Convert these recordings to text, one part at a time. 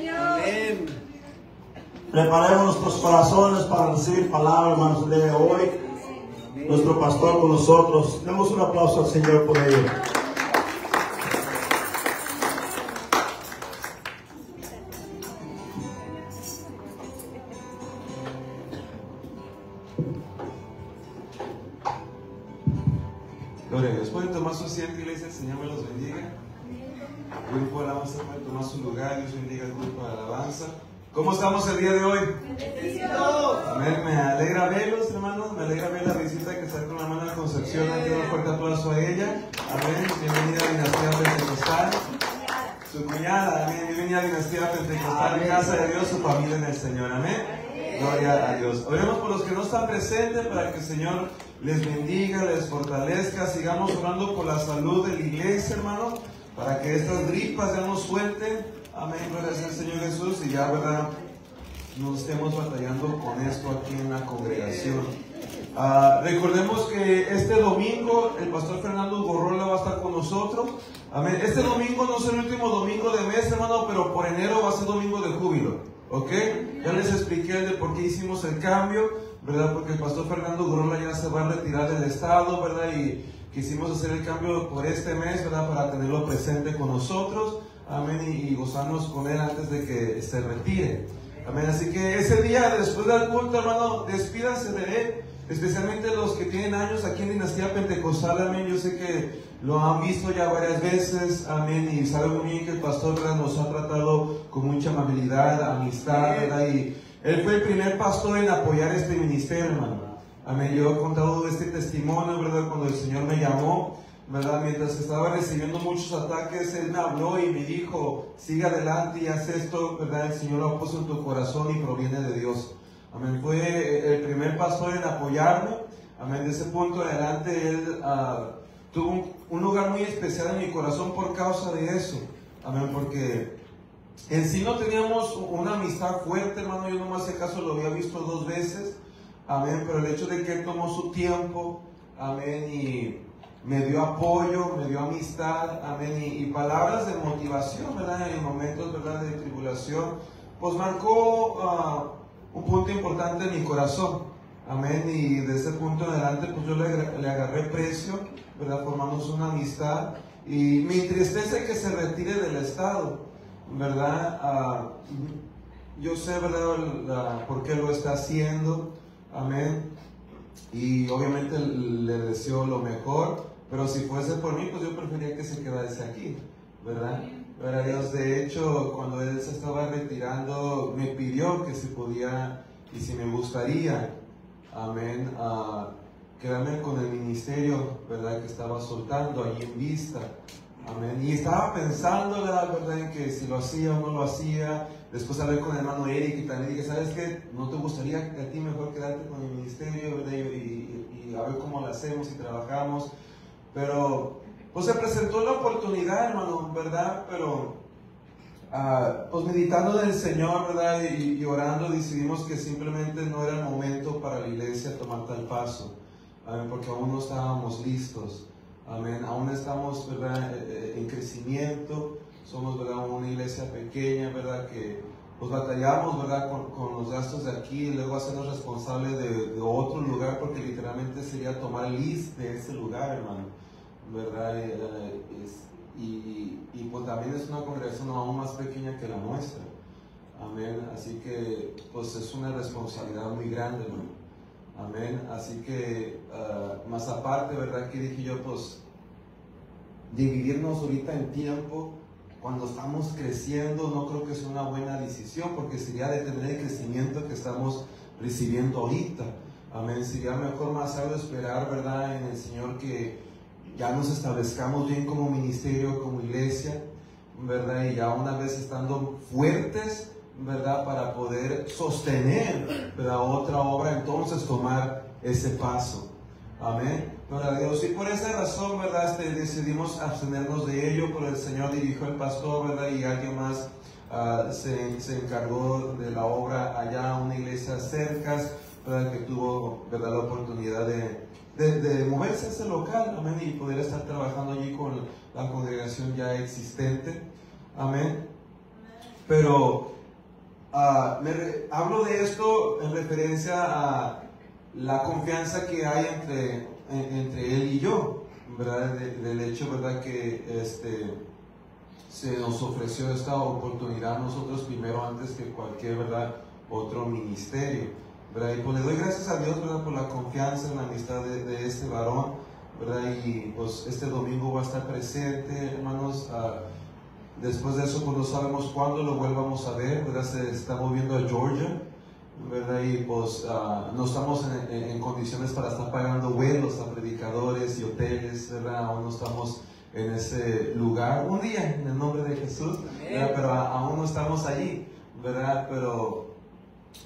Amén. Preparemos nuestros corazones para recibir palabra, hermanos, el día de hoy. Nuestro pastor con nosotros. Demos un aplauso al Señor por ello. Gloria a Dios. Pueden tomar su asiento, iglesia. El Señor me los bendiga. El grupo de alabanza puede tomar su lugar. Dios bendiga el grupo de alabanza. ¿Cómo estamos el día de hoy? Amén. Me alegra verlos, hermanos. Me alegra ver la visita que está con la hermana Concepción. Hay que dar un fuerte aplauso a ella. Amén. Bienvenida a Dinastía Pentecostal. Su cuñada. Amén. Bienvenida a Dinastía Pentecostal. Casa de Dios, su familia en el Señor. Amén. Gloria a Dios. Oremos por los que no están presentes para que el Señor les bendiga, les fortalezca. Sigamos orando por la salud de la iglesia, hermano, para que estas gripas ya nos suelten. Amén, gloria sea el Señor Jesús. Y ya, ¿verdad?, no estemos batallando con esto aquí en la congregación. Recordemos que este domingo el pastor Fernando Gorrola va a estar con nosotros. Amén. Este domingo no es el último domingo de mes, hermano, pero por enero va a ser domingo de júbilo. ¿Ok? Ya les expliqué de por qué hicimos el cambio, ¿verdad? Porque el pastor Fernando Gorrola ya se va a retirar del estado, ¿verdad? Y quisimos hacer el cambio por este mes, ¿verdad? Para tenerlo presente con nosotros. Amén. Y gozarnos con él antes de que se retire. Amén. Así que ese día, después del culto, hermano, despídanse de él. Especialmente los que tienen años aquí en Dinastía Pentecostal. Amén. Yo sé que lo han visto ya varias veces. Amén. Y saben muy bien que el pastor, ¿verdad?, nos ha tratado con mucha amabilidad, amistad, ¿verdad? Y él fue el primer pastor en apoyar este ministerio, hermano. Amén. Yo he contado este testimonio, ¿verdad? Cuando el Señor me llamó, ¿verdad? Mientras estaba recibiendo muchos ataques, Él me habló y me dijo: sigue adelante y haz esto, ¿verdad? El Señor lo puso en tu corazón y proviene de Dios. Amén. Fue el primer pastor en apoyarme. Amén. De ese punto en adelante, Él tuvo un lugar muy especial en mi corazón por causa de eso. Amén. Porque en sí no teníamos una amistad fuerte, hermano. Yo nomás, si acaso, lo había visto 2 veces. Amén. Pero el hecho de que Él tomó su tiempo, amén, y me dio apoyo, me dio amistad, amén, y palabras de motivación, ¿verdad? En momentos, ¿verdad?, de tribulación, pues marcó un punto importante en mi corazón. Amén. Y de ese punto en adelante, pues yo le agarré precio, ¿verdad? Formamos una amistad. Y me entristece que se retire del estado, ¿verdad? Yo sé, ¿verdad?, por qué lo está haciendo. Amén. Y obviamente le deseo lo mejor. Pero si fuese por mí, pues yo preferiría que se quedase aquí, ¿verdad? Pero Dios, de hecho, cuando él se estaba retirando, me pidió que si podía y si me gustaría, amén, quedarme con el ministerio, ¿verdad?, que estaba soltando allí en Vista. Amén. Y estaba pensando, la verdad, en que si lo hacía o no lo hacía. Después hablé con el hermano Eric y también dije: ¿sabes qué? ¿No te gustaría a ti mejor quedarte con el ministerio, ¿verdad? Y a ver cómo lo hacemos y trabajamos. Pero pues se presentó la oportunidad, hermano, ¿verdad? Pero pues meditando en el Señor, ¿verdad? Y orando, decidimos que simplemente no era el momento para la iglesia tomar tal paso. Amén. Porque aún no estábamos listos. Amén. Aún estamos, ¿verdad?, en crecimiento. Somos, ¿verdad?, una iglesia pequeña, ¿verdad?, que pues batallamos, ¿verdad?, con los gastos de aquí, y luego hacernos responsables de otro lugar, porque literalmente sería tomar list de ese lugar, hermano, ¿verdad? Y pues también es una congregación aún más pequeña que la nuestra. Amén. Así que pues es una responsabilidad muy grande, hermano. Amén. Así que más aparte, ¿verdad?, que dije yo, pues dividirnos ahorita en tiempo cuando estamos creciendo, no creo que sea una buena decisión, porque sería detener el crecimiento que estamos recibiendo ahorita. Amén. Sería mejor, más sabio, esperar, ¿verdad?, en el Señor, que ya nos establezcamos bien como ministerio, como iglesia, ¿verdad? Y ya una vez estando fuertes, ¿verdad?, para poder sostener, ¿verdad?, otra obra, entonces tomar ese paso. Amén. Gloria a Dios. Y por esa razón, ¿verdad?, decidimos abstenernos de ello, pero el Señor dirigió al pastor, ¿verdad?, y alguien más se encargó de la obra allá, una iglesia cerca, ¿verdad?, que tuvo, ¿verdad?, la oportunidad de moverse a ese local, amén, y poder estar trabajando allí con la congregación ya existente. Amén. Pero hablo de esto en referencia a la confianza que hay entre él y yo, ¿verdad? Del hecho, ¿verdad? Que se nos ofreció esta oportunidad a nosotros primero antes que cualquier, ¿verdad? Otro ministerio, ¿verdad? Y pues le doy gracias a Dios, ¿verdad? Por la confianza en la amistad de este varón, ¿verdad? Y pues este domingo va a estar presente, hermanos. Después de eso, pues no sabemos cuándo lo vuelvamos a ver, ¿verdad? Se está moviendo a Georgia, ¿verdad? Y pues no estamos en condiciones para estar pagando vuelos a predicadores y hoteles, ¿verdad? Aún no estamos en ese lugar. Un día, en el nombre de Jesús, ¿verdad? Pero aún no estamos allí, ¿verdad? Pero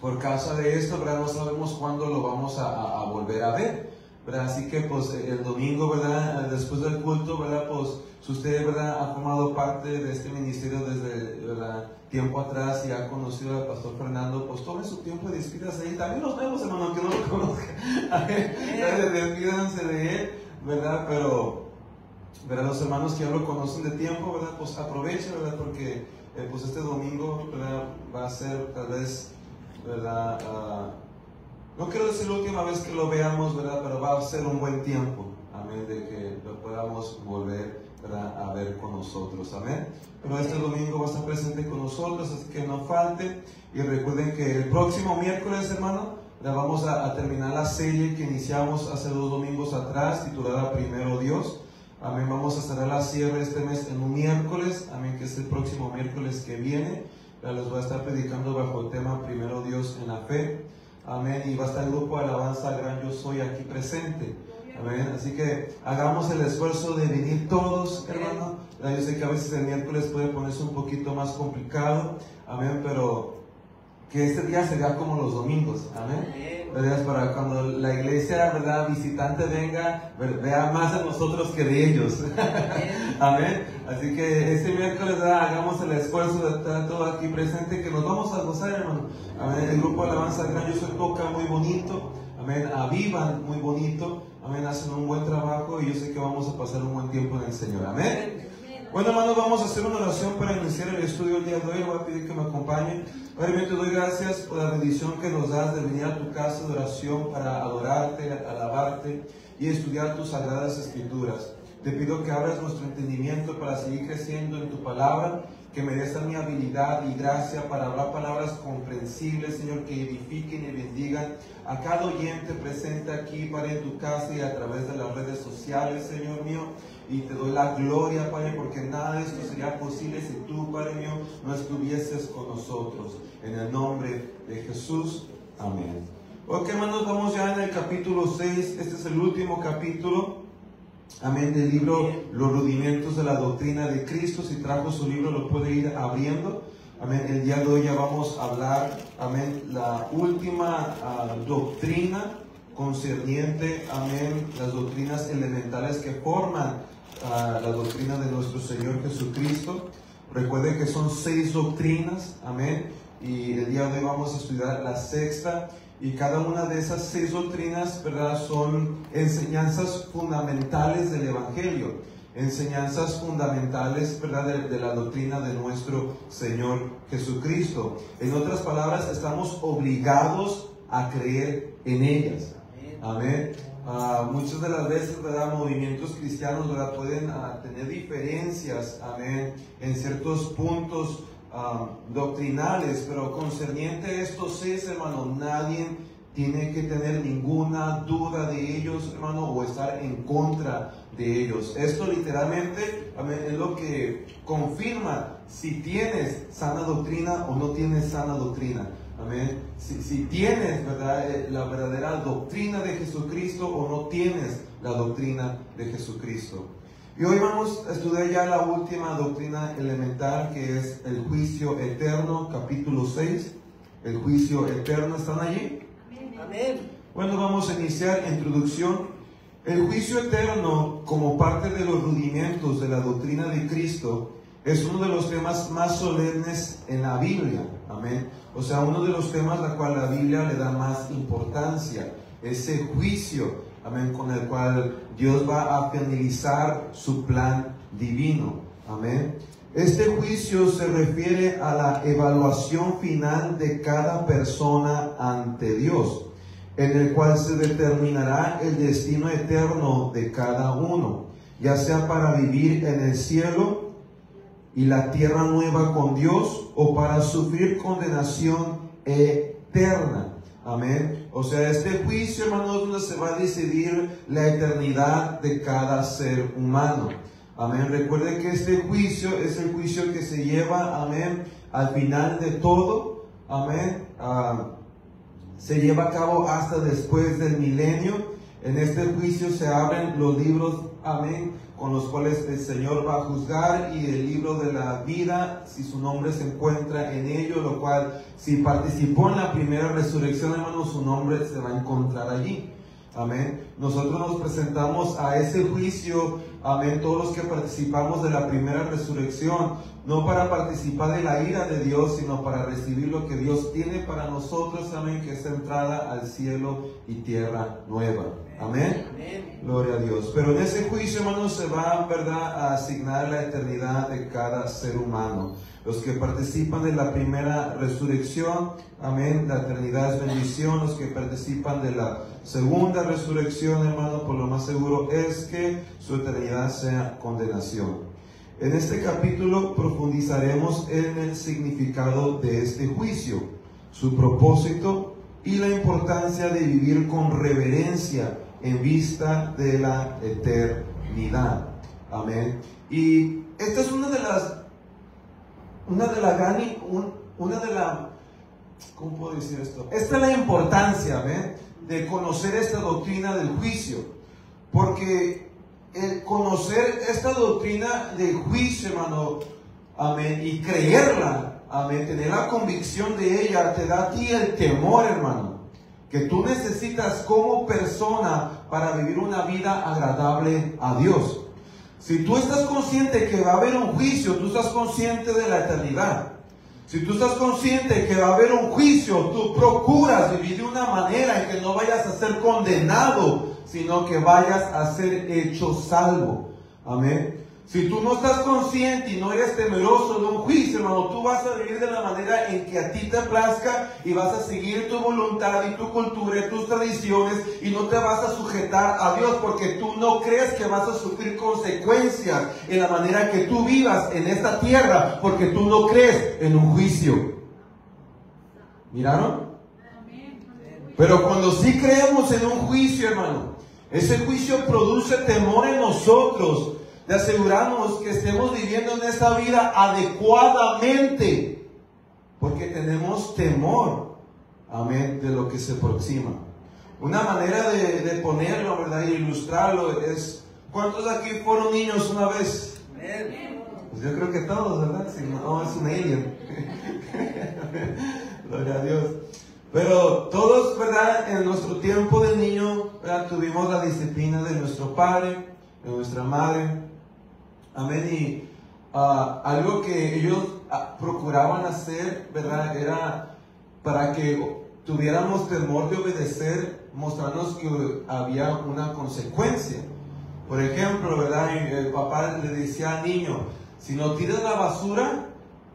por causa de esto, ¿verdad? No sabemos cuándo lo vamos a volver a ver, ¿verdad? Así que pues el domingo, ¿verdad? Después del culto, ¿verdad? Pues si usted, ¿verdad? Ha formado parte de este ministerio desde, ¿verdad? Tiempo atrás y ha conocido al pastor Fernando, pues tome su tiempo de despídase. Y también los nuevos, hermano, aunque no lo conozcan, despídanse de él, ¿verdad? Pero, ¿verdad? Los hermanos que ya lo conocen de tiempo, ¿verdad? Pues aprovechen, ¿verdad? Porque pues este domingo, ¿verdad? Va a ser tal vez, ¿verdad? No quiero decir la última vez que lo veamos, ¿verdad? Pero va a ser un buen tiempo, amén, de que lo podamos volver, ¿verdad? A ver con nosotros, amén. Pero este domingo va a estar presente con nosotros, así que no falte. Y recuerden que el próximo miércoles, hermano, vamos a terminar la serie que iniciamos hace 2 domingos atrás, titulada Primero Dios. Amén, vamos a cerrar la cierre este mes en un miércoles, amén, que es el próximo miércoles que viene. Les voy a estar predicando bajo el tema Primero Dios en la fe. Amén, y va a estar el grupo de alabanza Gran Yo Soy aquí presente. Amén, así que hagamos el esfuerzo de venir todos, hermano. Yo sé que a veces el miércoles puede ponerse un poquito más complicado, amén, pero que este día se vea como los domingos, amén, ¿verdad? Para cuando la iglesia, ¿verdad? Visitante venga, vea más de nosotros que de ellos, amén. Así que este miércoles, ¿verdad? Hagamos el esfuerzo de estar todo aquí presente, que nos vamos a gozar, hermano, amén. El grupo de alabanza Gran Yo Soy toca muy bonito, amén, avivan muy bonito, amén, hacen un buen trabajo y yo sé que vamos a pasar un buen tiempo en el Señor, amén. Bueno, hermanos, vamos a hacer una oración para iniciar el estudio el día de hoy. Voy a pedir que me acompañen. Padre, te doy gracias por la bendición que nos das de venir a tu casa de oración para adorarte, alabarte y estudiar tus sagradas escrituras. Te pido que abras nuestro entendimiento para seguir creciendo en tu palabra, que me des a mi habilidad y gracia para hablar palabras comprensibles, Señor, que edifiquen y bendigan a cada oyente presente aquí, Padre, en tu casa y a través de las redes sociales, Señor mío. Y te doy la gloria, Padre, porque nada de esto sería posible si tú, Padre mío, no estuvieses con nosotros. En el nombre de Jesús, amén. Ok, hermanos, vamos ya en el capítulo 6. Este es el último capítulo, amén, del libro Los Rudimentos de la Doctrina de Cristo. Si trajo su libro, lo puede ir abriendo. Amén. El día de hoy ya vamos a hablar, amén, la última doctrina concerniente, amén, las doctrinas elementales que forman la doctrina de nuestro Señor Jesucristo. Recuerden que son 6 doctrinas, amén, y el día de hoy vamos a estudiar la 6ª, y cada una de esas 6 doctrinas, ¿verdad?, son enseñanzas fundamentales del Evangelio, enseñanzas fundamentales, ¿verdad?, de la doctrina de nuestro Señor Jesucristo. En otras palabras, estamos obligados a creer en ellas. Amén. Muchas de las veces, ¿verdad?, movimientos cristianos, ¿verdad?, pueden tener diferencias, amén, en ciertos puntos doctrinales, pero concerniente a estos 6, hermano, nadie tiene que tener ninguna duda de ellos, hermano, o estar en contra de ellos. Esto literalmente, amén, es lo que confirma si tienes sana doctrina o no tienes sana doctrina. Amén. Si tienes, ¿verdad?, la verdadera doctrina de Jesucristo o no tienes la doctrina de Jesucristo. Y hoy vamos a estudiar ya la última doctrina elemental, que es el juicio eterno, capítulo 6. El juicio eterno, ¿están allí? Amén. Bueno, vamos a iniciar introducción. El juicio eterno, como parte de los rudimentos de la doctrina de Cristo, es uno de los temas más solemnes en la Biblia. Amén. O sea, uno de los temas a la cual la Biblia le da más importancia. Ese juicio, amén, con el cual Dios va a finalizar su plan divino. Amén. Este juicio se refiere a la evaluación final de cada persona ante Dios, en el cual se determinará el destino eterno de cada uno, ya sea para vivir en el cielo y la tierra nueva con Dios, o para sufrir condenación eterna. Amén. O sea, este juicio, hermanos, donde se va a decidir la eternidad de cada ser humano. Amén. Recuerden que este juicio es el juicio que se lleva, amén, al final de todo. Amén. Se lleva a cabo hasta después del milenio. En este juicio se abren los libros, amén, con los cuales el Señor va a juzgar, y el libro de la vida, si su nombre se encuentra en ello, lo cual, si participó en la primera resurrección, hermanos, su nombre se va a encontrar allí. Amén. Nosotros nos presentamos a ese juicio, amén, todos los que participamos de la primera resurrección, no para participar de la ira de Dios, sino para recibir lo que Dios tiene para nosotros, amén, que es entrada al cielo y tierra nueva. Amén. Amén. Gloria a Dios. Pero en ese juicio, hermanos, se va, ¿verdad?, a asignar la eternidad de cada ser humano. Los que participan de la primera resurrección, amén, la eternidad es bendición. Los que participan de la segunda resurrección, hermano, por lo más seguro es que su eternidad sea condenación. En este capítulo profundizaremos en el significado de este juicio, su propósito y la importancia de vivir con reverencia en vista de la eternidad. Amén. Y esta es ¿cómo puedo decir esto? Esta es la importancia, amén, de conocer esta doctrina del juicio, porque el conocer esta doctrina del juicio, hermano, amén, y creerla, amén, tener la convicción de ella, te da a ti el temor, hermano, que tú necesitas como persona para vivir una vida agradable a Dios. Si tú estás consciente que va a haber un juicio, tú estás consciente de la eternidad. Si tú estás consciente que va a haber un juicio, tú procuras vivir de una manera en que no vayas a ser condenado, sino que vayas a ser hecho salvo. Amén. Si tú no estás consciente y no eres temeroso de un juicio, hermano, tú vas a vivir de la manera en que a ti te plazca, y vas a seguir tu voluntad y tu cultura y tus tradiciones, y no te vas a sujetar a Dios, porque tú no crees que vas a sufrir consecuencias en la manera que tú vivas en esta tierra, porque tú no crees en un juicio. ¿Miraron? Pero cuando sí creemos en un juicio, hermano, ese juicio produce temor en nosotros, de asegurarnos que estemos viviendo en esta vida adecuadamente, porque tenemos temor, amén, de lo que se aproxima. Una manera de ponerlo, ¿verdad?, y ilustrarlo es, ¿cuántos aquí fueron niños una vez? Pues yo creo que todos, ¿verdad? Si no, es un alien. Gloria a Dios. Pero todos, ¿verdad?, en nuestro tiempo de niño, ¿verdad?, tuvimos la disciplina de nuestro padre, de nuestra madre. Amén. Y algo que ellos procuraban hacer, ¿verdad?, era para que tuviéramos temor de obedecer, mostrarnos que había una consecuencia. Por ejemplo, ¿verdad?, el papá le decía al niño, si no tiras la basura,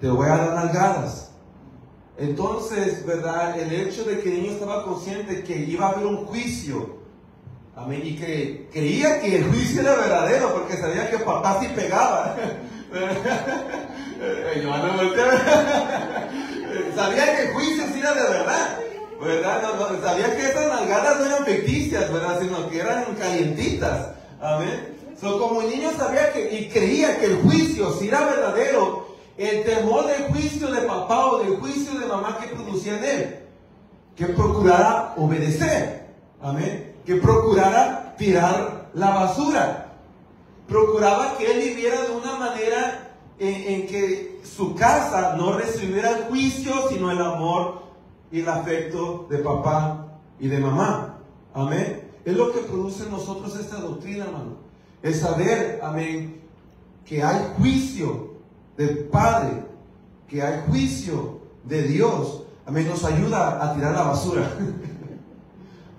te voy a dar nalgadas. Entonces, ¿verdad?, el hecho de que el niño estaba consciente que iba a haber un juicio, amén, y que creía que el juicio era verdadero, porque sabía que papá sí pegaba. Sabía que el juicio sí era de verdad, ¿verdad? No, sabía que esas nalgadas no eran ficticias, ¿verdad?, sino que eran calientitas. Amén. Como el niño sabía y creía que el juicio sí era verdadero, el temor del juicio de papá o del juicio de mamá que producía en él, que procurara obedecer. Amén. Que procurara tirar la basura. Procuraba que él viviera de una manera en que su casa no recibiera el juicio, sino el amor y el afecto de papá y de mamá. Amén. Es lo que produce en nosotros esta doctrina, hermano. Es saber, amén, que hay juicio del Padre, que hay juicio de Dios. Amén. Nos ayuda a tirar la basura.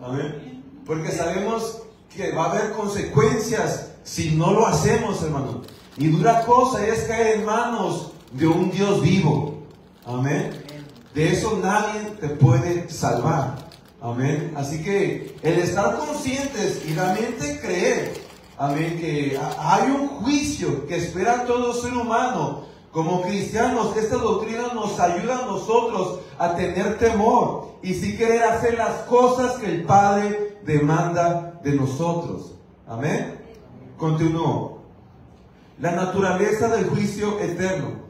Amén. Porque sabemos que va a haber consecuencias si no lo hacemos, hermano. Y dura cosa es caer en manos de un Dios vivo. Amén. De eso nadie te puede salvar. Amén. Así que el estar conscientes y realmente creer, amén, que hay un juicio que espera a todo ser humano. Como cristianos, esta doctrina nos ayuda a nosotros a tener temor y sí querer hacer las cosas que el Padre demanda de nosotros. Amén. Continúo. La naturaleza del juicio eterno.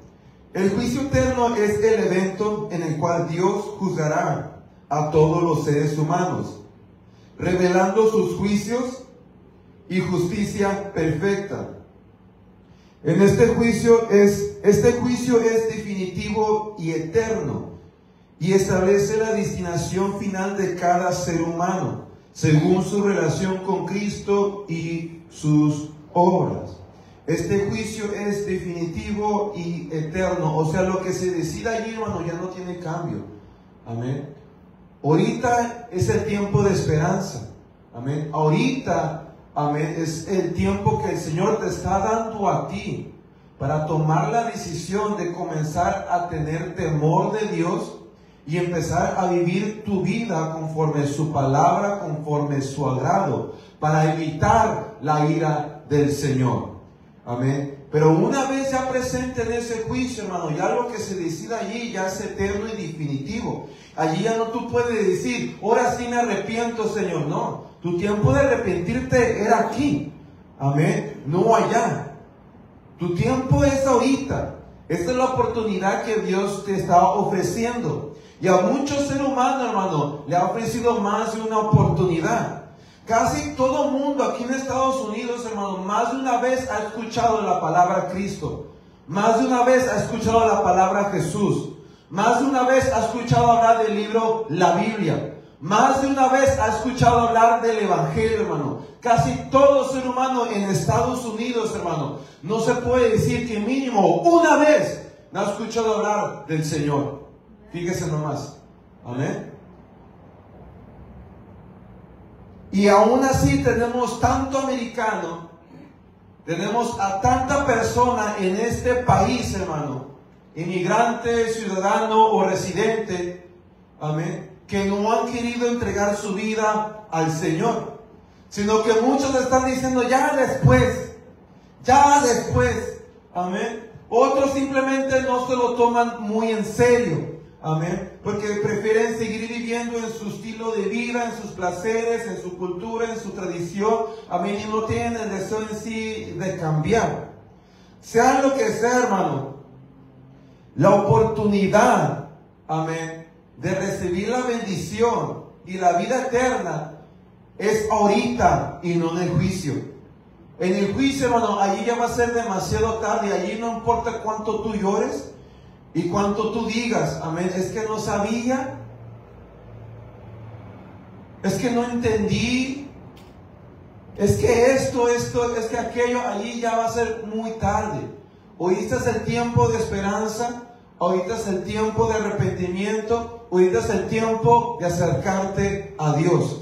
El juicio eterno es el evento en el cual Dios juzgará a todos los seres humanos, revelando sus juicios y justicia perfecta. Este juicio es definitivo y eterno y establece la destinación final de cada ser humano, según su relación con Cristo y sus obras. Este juicio es definitivo y eterno. O sea, lo que se decida allí, hermano, ya no tiene cambio. Amén. Ahorita es el tiempo de esperanza. Amén. Ahorita, amén, es el tiempo que el Señor te está dando a ti para tomar la decisión de comenzar a tener temor de Dios y empezar a vivir tu vida conforme su palabra, conforme su agrado, para evitar la ira del Señor. Amén. Pero una vez ya presente en ese juicio, hermano, ya lo que se decida allí ya es eterno y definitivo. Allí ya no tú puedes decir, ahora sí me arrepiento, Señor. No, tu tiempo de arrepentirte era aquí. Amén. No allá. Tu tiempo es ahorita. Esta es la oportunidad que Dios te está ofreciendo. Y a muchos seres humanos, hermano, le ha ofrecido más de una oportunidad. Casi todo el mundo aquí en Estados Unidos, hermano, más de una vez ha escuchado la palabra Cristo. Más de una vez ha escuchado la palabra Jesús. Más de una vez ha escuchado hablar del libro La Biblia. Más de una vez ha escuchado hablar del Evangelio, hermano. Casi todo ser humano en Estados Unidos, hermano, no se puede decir que mínimo una vez no ha escuchado hablar del Señor. Fíjese nomás. Amén. Y aún así tenemos tanto americano, tenemos a tanta persona en este país, hermano, inmigrante, ciudadano o residente, amén, que no han querido entregar su vida al Señor, sino que muchos están diciendo ya después, amén. Otros simplemente no se lo toman muy en serio. Amén. Porque prefieren seguir viviendo en su estilo de vida, en sus placeres, en su cultura, en su tradición. Amén. Y no tienen el deseo en sí de cambiar. Sea lo que sea, hermano, la oportunidad, amén, de recibir la bendición y la vida eterna es ahorita y no en el juicio. En el juicio, hermano, allí ya va a ser demasiado tarde. Allí no importa cuánto tú llores y cuánto tú digas, amén, es que no sabía, es que no entendí, es que esto, es que aquello, allí ya va a ser muy tarde. Ahorita es el tiempo de esperanza, ahorita es el tiempo de arrepentimiento, ahorita es el tiempo de acercarte a Dios.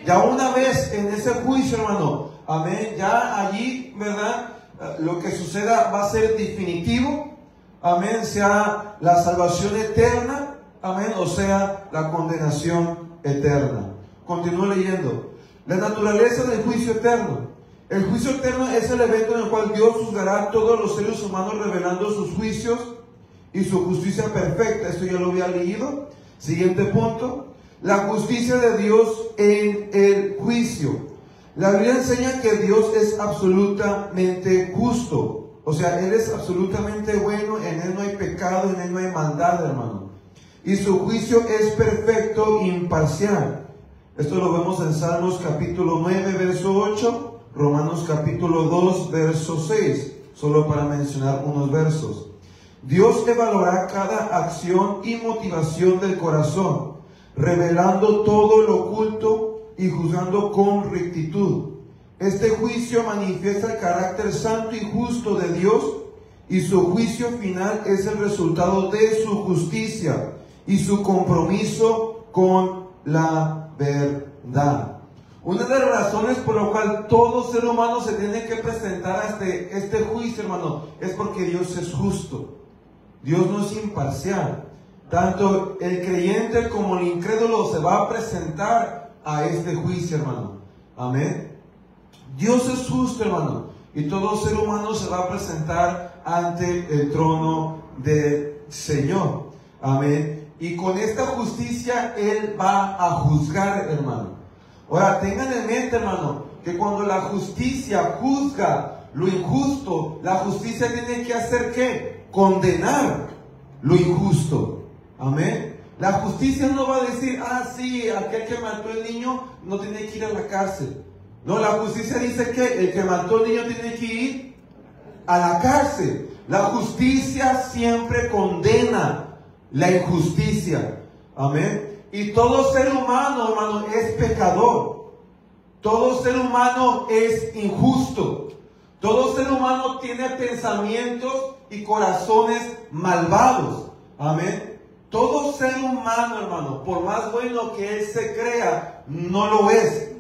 Ya una vez en ese juicio, hermano, amén, ya allí, ¿verdad? Lo que suceda va a ser definitivo. Amén, sea la salvación eterna, amén, o sea la condenación eterna. Continúo leyendo. La naturaleza del juicio eterno. El juicio eterno es el evento en el cual Dios juzgará a todos los seres humanos revelando sus juicios y su justicia perfecta. Esto ya lo había leído. Siguiente punto. La justicia de Dios en el juicio. La Biblia enseña que Dios es absolutamente justo. O sea, Él es absolutamente bueno, en Él no hay pecado, en Él no hay maldad, hermano. Y su juicio es perfecto e imparcial. Esto lo vemos en Salmos capítulo 9, verso 8, Romanos capítulo 2, verso 6, solo para mencionar unos versos. Dios evaluará cada acción y motivación del corazón, revelando todo lo oculto y juzgando con rectitud. Este juicio manifiesta el carácter santo y justo de Dios y su juicio final es el resultado de su justicia y su compromiso con la verdad. Una de las razones por la cual todo ser humano se tiene que presentar a este juicio, hermano, es porque Dios es justo. Dios no es imparcial. Tanto el creyente como el incrédulo se va a presentar a este juicio, hermano. Amén. Dios es justo, hermano, y todo ser humano se va a presentar ante el trono del Señor. Amén. Y con esta justicia Él va a juzgar, hermano. Ahora, tengan en mente, hermano, que cuando la justicia juzga lo injusto, la justicia tiene que hacer ¿qué? Condenar lo injusto. Amén. La justicia no va a decir, sí, aquel que mató al niño no tiene que ir a la cárcel. No, la justicia dice que el que mató al niño tiene que ir a la cárcel. La justicia siempre condena la injusticia. Amén. Y todo ser humano, hermano, es pecador. Todo ser humano es injusto. Todo ser humano tiene pensamientos y corazones malvados. Amén. Todo ser humano, hermano, por más bueno que él se crea, no lo es.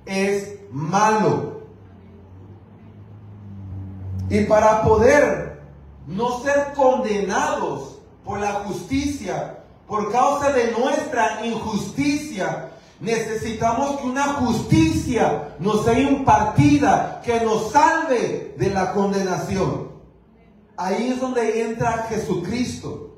Es malo. Y para poder no ser condenados por la justicia, por causa de nuestra injusticia, necesitamos que una justicia nos sea impartida, que nos salve de la condenación. Ahí es donde entra Jesucristo.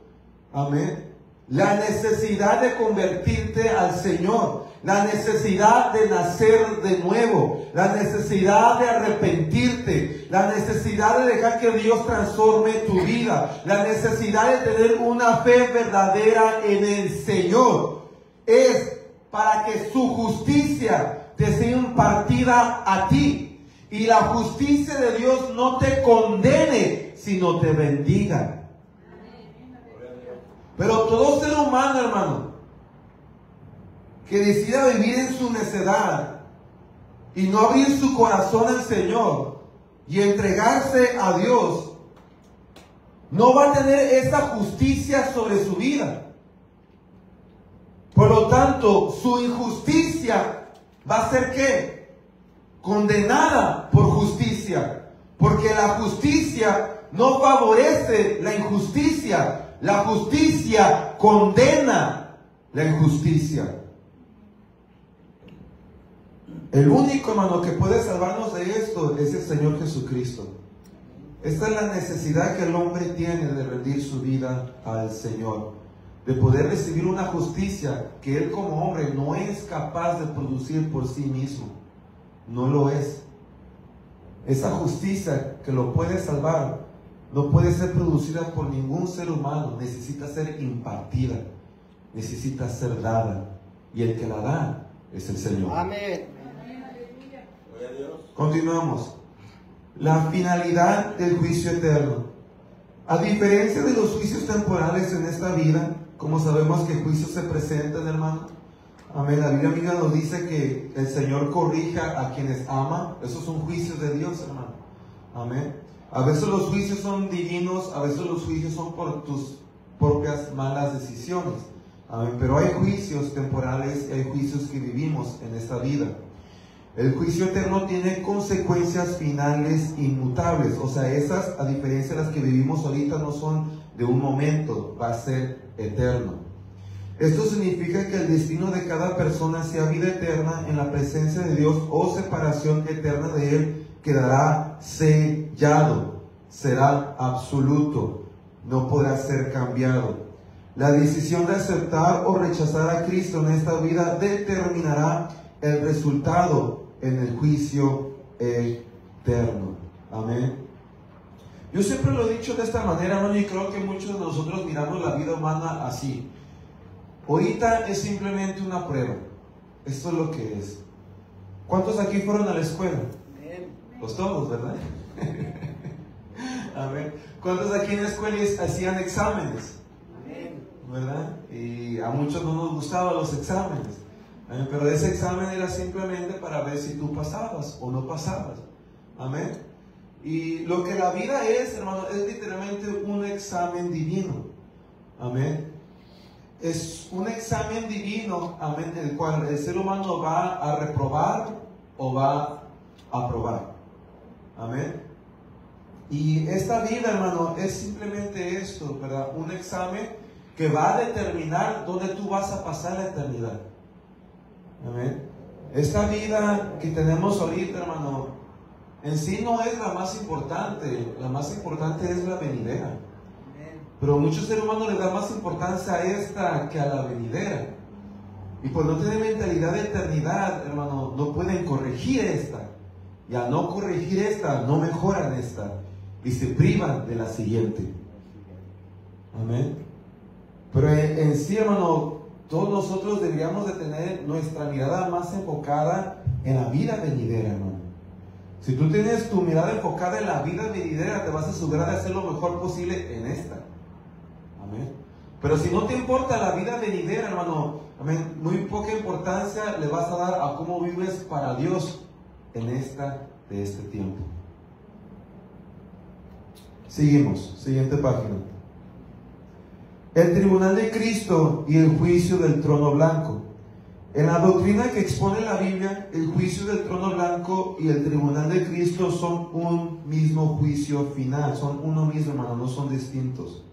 Amén. La necesidad de convertirte al Señor, la necesidad de nacer de nuevo, la necesidad de arrepentirte, la necesidad de dejar que Dios transforme tu vida, la necesidad de tener una fe verdadera en el Señor, es para que su justicia te sea impartida a ti, y la justicia de Dios no te condene, sino te bendiga. Pero todo ser humano, hermano, que decida vivir en su necedad y no abrir su corazón al Señor y entregarse a Dios, no va a tener esa justicia sobre su vida. Por lo tanto, su injusticia va a ser ¿qué? Condenada por justicia, porque la justicia no favorece la injusticia. La justicia condena la injusticia. El único, hermano, que puede salvarnos de esto es el Señor Jesucristo. Esta es la necesidad que el hombre tiene de rendir su vida al Señor, de poder recibir una justicia que él como hombre no es capaz de producir por sí mismo. No lo es. Esa justicia que lo puede salvar no puede ser producida por ningún ser humano, necesita ser impartida, necesita ser dada, y el que la da es el Señor. Amén. Continuamos. La finalidad del juicio eterno. A diferencia de los juicios temporales en esta vida, como sabemos que juicios se presentan, hermano, amén, la Biblia misma nos dice que el Señor corrija a quienes ama. Esos son juicios de Dios, hermano. Amén. A veces los juicios son divinos, a veces los juicios son por tus propias malas decisiones. Amén. Pero hay juicios temporales y hay juicios que vivimos en esta vida. El juicio eterno tiene consecuencias finales inmutables. O sea, esas, a diferencia de las que vivimos ahorita, no son de un momento, va a ser eterno. Esto significa que el destino de cada persona sea vida eterna en la presencia de Dios o separación eterna de Él, quedará sellado, será absoluto, no podrá ser cambiado. La decisión de aceptar o rechazar a Cristo en esta vida determinará el resultado en el juicio eterno. Amén. Yo siempre lo he dicho de esta manera, hermano, y creo que muchos de nosotros miramos la vida humana así. Ahorita es simplemente una prueba. Esto es lo que es. ¿Cuántos aquí fueron a la escuela? Pues todos, ¿verdad? Amén. ¿Cuántos aquí en la escuela hacían exámenes? ¿Verdad? Y a muchos no nos gustaban los exámenes. Amén. Pero ese examen era simplemente para ver si tú pasabas o no pasabas. Amén. Y lo que la vida es, hermano, es literalmente un examen divino. Amén. es un examen divino, amén, el cual el ser humano va a reprobar o va a aprobar. Amén. Y esta vida, hermano, es simplemente esto, ¿verdad? Un examen que va a determinar dónde tú vas a pasar la eternidad. Amén. Esta vida que tenemos ahorita, hermano, en sí no es la más importante es la venidera. Pero muchos seres humanos le dan más importancia a esta que a la venidera. Y por no tener mentalidad de eternidad, hermano, no pueden corregir esta. Y al no corregir esta, no mejoran esta. Y se privan de la siguiente. Amén. Pero en sí, hermano, todos nosotros deberíamos de tener nuestra mirada más enfocada en la vida venidera, hermano. Si tú tienes tu mirada enfocada en la vida venidera, te vas a asegurar de hacer lo mejor posible en esta. Amén. Pero si no te importa la vida venidera, hermano, amén, muy poca importancia le vas a dar a cómo vives para Dios en de este tiempo. Seguimos, siguiente página. El tribunal de Cristo y el juicio del trono blanco. En la doctrina que expone la Biblia, el juicio del trono blanco y el tribunal de Cristo son un mismo juicio final, son uno mismo, hermano, no son distintos.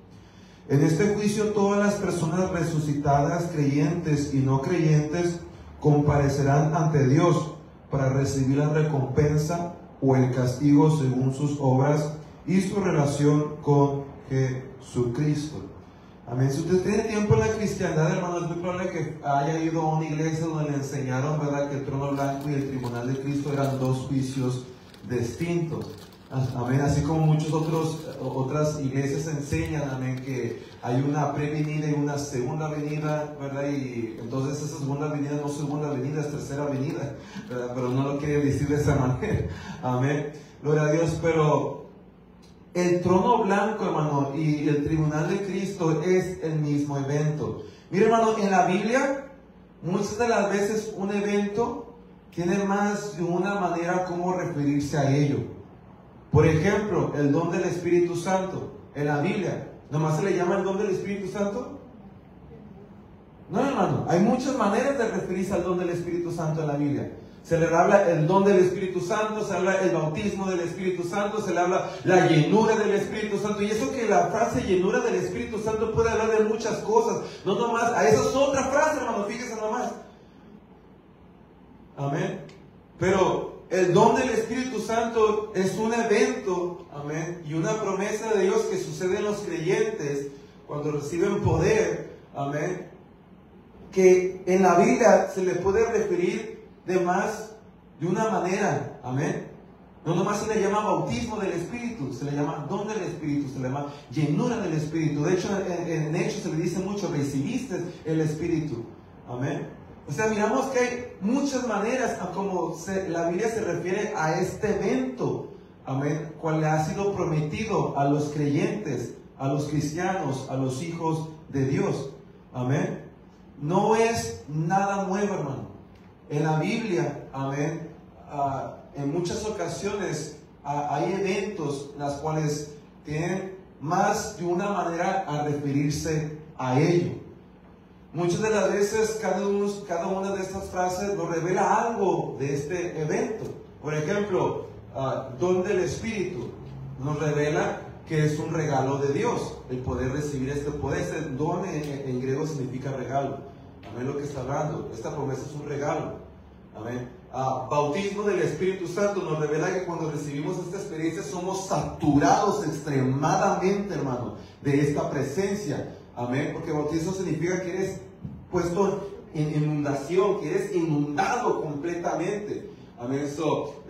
En este juicio todas las personas resucitadas, creyentes y no creyentes, comparecerán ante Dios para recibir la recompensa o el castigo según sus obras y su relación con Jesucristo. Amén. Si usted tiene tiempo en la cristiandad, hermano, es muy probable que haya ido a una iglesia donde le enseñaron, ¿verdad?, que el trono blanco y el tribunal de Cristo eran dos juicios distintos. Amén. Así como muchas otras iglesias enseñan, amén, que hay una prevenida y una segunda venida, ¿verdad? Y entonces esa segunda venida no es segunda venida, es tercera venida, ¿verdad? Pero no lo quiere decir de esa manera. Amén. Gloria a Dios. Pero el trono blanco, hermano, y el tribunal de Cristo es el mismo evento. Mire, hermano, en la Biblia, muchas de las veces un evento tiene más de una manera como referirse a ello. Por ejemplo, el don del Espíritu Santo. En la Biblia, ¿nomás se le llama el don del Espíritu Santo? No, hermano, hay muchas maneras de referirse al don del Espíritu Santo en la Biblia. Se le habla el don del Espíritu Santo, se habla el bautismo del Espíritu Santo, se le habla la llenura del Espíritu Santo. Y eso que la frase llenura del Espíritu Santo puede hablar de muchas cosas. No nomás, a esa es otra frase, hermano, fíjese nomás. Amén. Pero el don del Espíritu Santo es un evento, amén, y una promesa de Dios que sucede en los creyentes cuando reciben poder, amén, que en la Biblia se le puede referir de una manera, amén. No nomás se le llama bautismo del Espíritu, se le llama don del Espíritu, se le llama llenura del Espíritu. De hecho, en Hechos se le dice mucho, recibiste el Espíritu, amén. O sea, miramos que hay muchas maneras a cómo la Biblia se refiere a este evento, amén, cual le ha sido prometido a los creyentes, a los cristianos, a los hijos de Dios, amén. No es nada nuevo, hermano. En la Biblia, amén, en muchas ocasiones hay eventos las cuales tienen más de una manera a referirse a ello. Muchas de las veces cada una de estas frases nos revela algo de este evento. Por ejemplo, don del Espíritu nos revela que es un regalo de Dios, el poder recibir este poder. Este don en griego significa regalo. Amén, lo que está hablando. Esta promesa es un regalo. Amén. Bautismo del Espíritu Santo nos revela que cuando recibimos esta experiencia somos saturados extremadamente, hermano, de esta presencia. Amén, porque bautismo significa que eres puesto en inundación, que eres inundado completamente. Amén.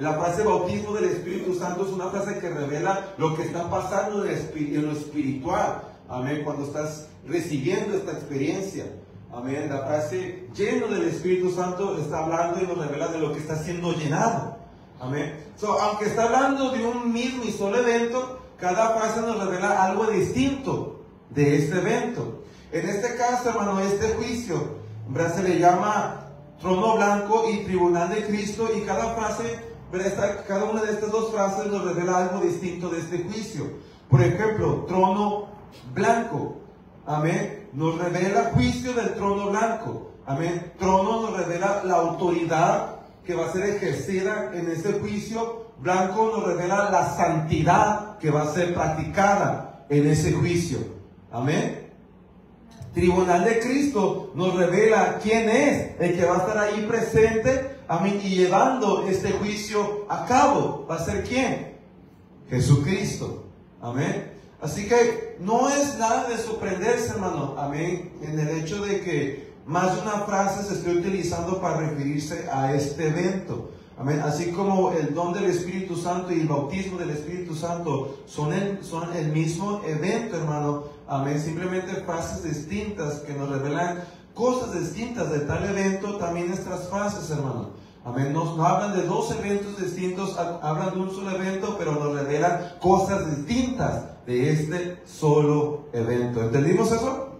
La frase bautismo del Espíritu Santo es una frase que revela lo que está pasando en lo espiritual. Amén, cuando estás recibiendo esta experiencia. Amén. La frase lleno del Espíritu Santo está hablando y nos revela de lo que está siendo llenado. Amén. Aunque está hablando de un mismo y solo evento, cada frase nos revela algo distinto de este evento. En este caso, hermano, este juicio, se le llama trono blanco y tribunal de Cristo, y cada frase, cada una de estas dos frases nos revela algo distinto de este juicio. Por ejemplo, trono blanco, amén, nos revela juicio del trono blanco. Amén. Trono nos revela la autoridad que va a ser ejercida en ese juicio. Blanco nos revela la santidad que va a ser practicada en ese juicio. Amén. Tribunal de Cristo nos revela quién es el que va a estar ahí presente, amén, y llevando este juicio a cabo. ¿Va a ser quién? Jesucristo. Amén. Así que no es nada de sorprenderse, hermano, amén, en el hecho de que más de una frase se esté utilizando para referirse a este evento. Amén. Así como el don del Espíritu Santo y el bautismo del Espíritu Santo son el mismo evento, hermano. Amén. Simplemente frases distintas que nos revelan cosas distintas de tal evento. También nuestras frases, hermano. Amén. No hablan de dos eventos distintos, hablan de un solo evento, pero nos revelan cosas distintas de este solo evento. ¿Entendimos eso?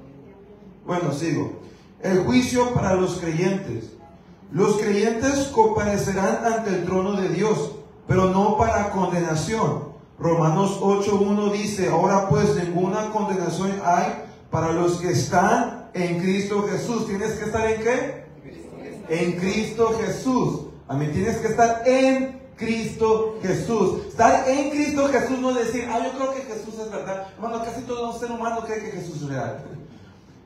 Bueno, sigo. El juicio para los creyentes. Los creyentes comparecerán ante el trono de Dios, pero no para condenación. Romanos 8:1 dice: ahora pues ninguna condenación hay para los que están en Cristo Jesús. ¿Tienes que estar en qué? En Cristo Jesús. Amén. Tienes que estar en Cristo Jesús. Estar en Cristo Jesús no es decir, yo creo que Jesús es verdad. Hermano, casi todo ser humano cree que Jesús es real.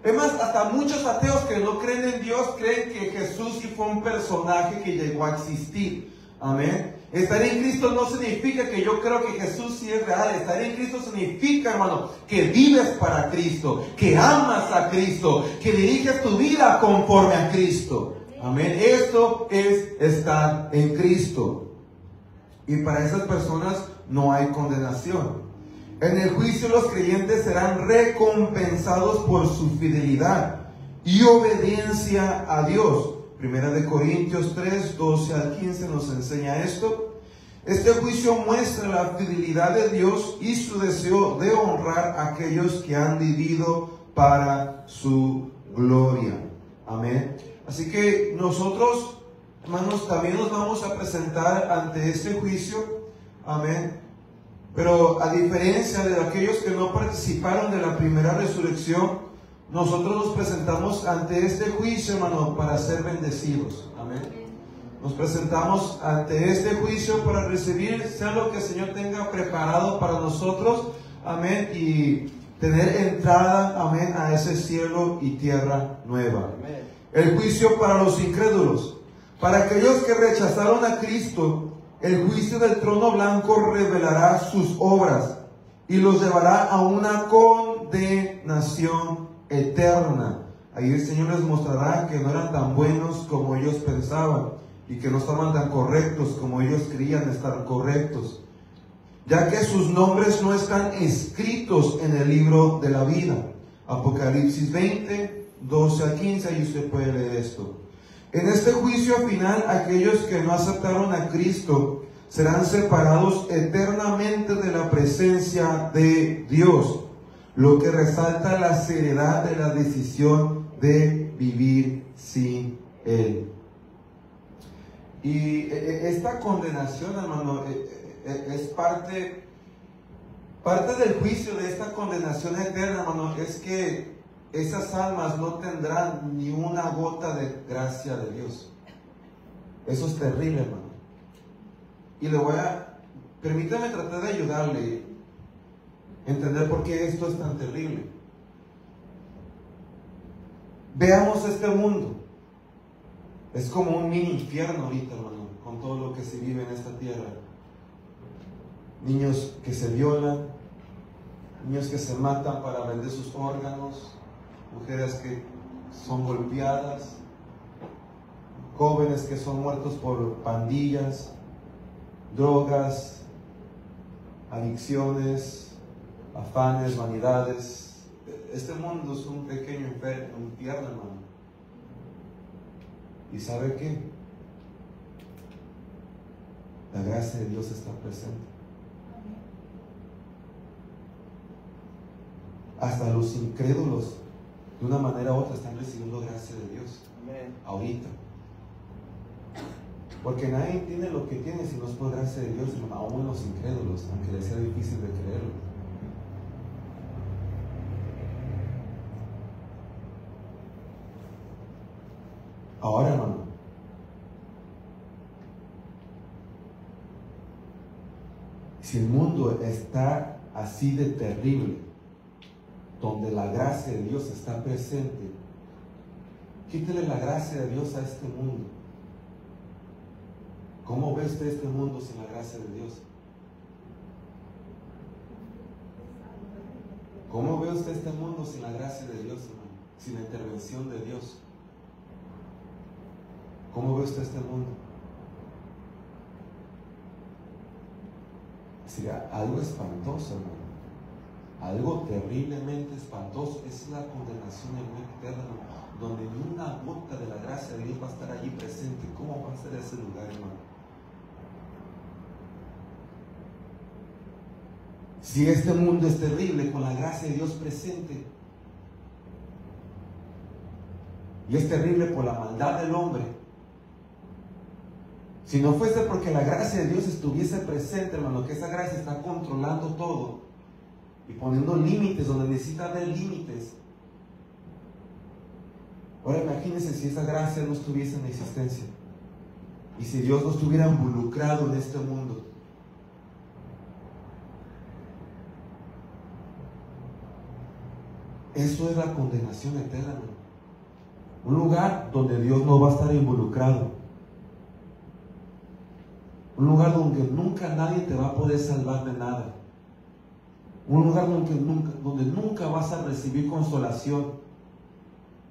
Es más, hasta muchos ateos que no creen en Dios creen que Jesús sí fue un personaje que llegó a existir. Amén. Estar en Cristo no significa que yo creo que Jesús sí es real. Estar en Cristo significa, hermano, que vives para Cristo, que amas a Cristo, que diriges tu vida conforme a Cristo. Amén. Esto es estar en Cristo. Y para esas personas no hay condenación. En el juicio los creyentes serán recompensados por su fidelidad y obediencia a Dios. Primera de Corintios 3, 12 al 15 nos enseña esto. Este juicio muestra la fidelidad de Dios y su deseo de honrar a aquellos que han vivido para su gloria. Amén. Así que nosotros, hermanos, también nos vamos a presentar ante este juicio. Amén. Pero a diferencia de aquellos que no participaron de la primera resurrección, nosotros nos presentamos ante este juicio, hermano, para ser bendecidos. Amén. Nos presentamos ante este juicio para recibir, sea lo que el Señor tenga preparado para nosotros. Amén. Y tener entrada, amén, a ese cielo y tierra nueva. Amén. El juicio para los incrédulos. Para aquellos que rechazaron a Cristo, el juicio del trono blanco revelará sus obras y los llevará a una condenación eterna. Ahí el Señor les mostrará que no eran tan buenos como ellos pensaban y que no estaban tan correctos como ellos creían estar correctos, ya que sus nombres no están escritos en el libro de la vida. Apocalipsis 20, 12 a 15, ahí usted puede leer esto. En este juicio final, aquellos que no aceptaron a Cristo serán separados eternamente de la presencia de Dios, lo que resalta la seriedad de la decisión de vivir sin Él. Y esta condenación, hermano, es parte del juicio de esta condenación eterna, hermano, es que esas almas no tendrán ni una gota de gracia de Dios. Eso es terrible, hermano. Y permítame tratar de ayudarle a entender por qué esto es tan terrible. Veamos este mundo. Es como un mini infierno ahorita, hermano, con todo lo que se vive en esta tierra. Niños que se violan, niños que se matan para vender sus órganos, mujeres que son golpeadas, jóvenes que son muertos por pandillas, drogas, adicciones, afanes, vanidades. Este mundo es un pequeño infierno, hermano. ¿Y sabe qué? La gracia de Dios está presente. Hasta los incrédulos, de una manera u otra, están recibiendo gracia de Dios. Amén. Ahorita. Porque nadie tiene lo que tiene si no es por gracia de Dios, aún los incrédulos, aunque les sea difícil de creerlo. Ahora, hermano, si el mundo está así de terrible, donde la gracia de Dios está presente, quítele la gracia de Dios a este mundo. ¿Cómo ve usted este mundo sin la gracia de Dios? ¿Cómo ve usted este mundo sin la gracia de Dios, hermano? Sin la intervención de Dios. ¿Cómo ve usted este mundo? Sería algo espantoso, hermano. Algo terriblemente espantoso. Es la condenación eterna, donde ni una gota de la gracia de Dios va a estar allí presente. ¿Cómo va a ser ese lugar, hermano? Si este mundo es terrible con la gracia de Dios presente, y es terrible por la maldad del hombre, si no fuese porque la gracia de Dios estuviese presente, hermano, que esa gracia está controlando todo y poniendo límites donde necesita haber límites. Ahora imagínense si esa gracia no estuviese en existencia y si Dios no estuviera involucrado en este mundo. Eso es la condenación eterna, hermano. Un lugar donde Dios no va a estar involucrado. Un lugar donde nunca nadie te va a poder salvar de nada. Un lugar donde nunca vas a recibir consolación.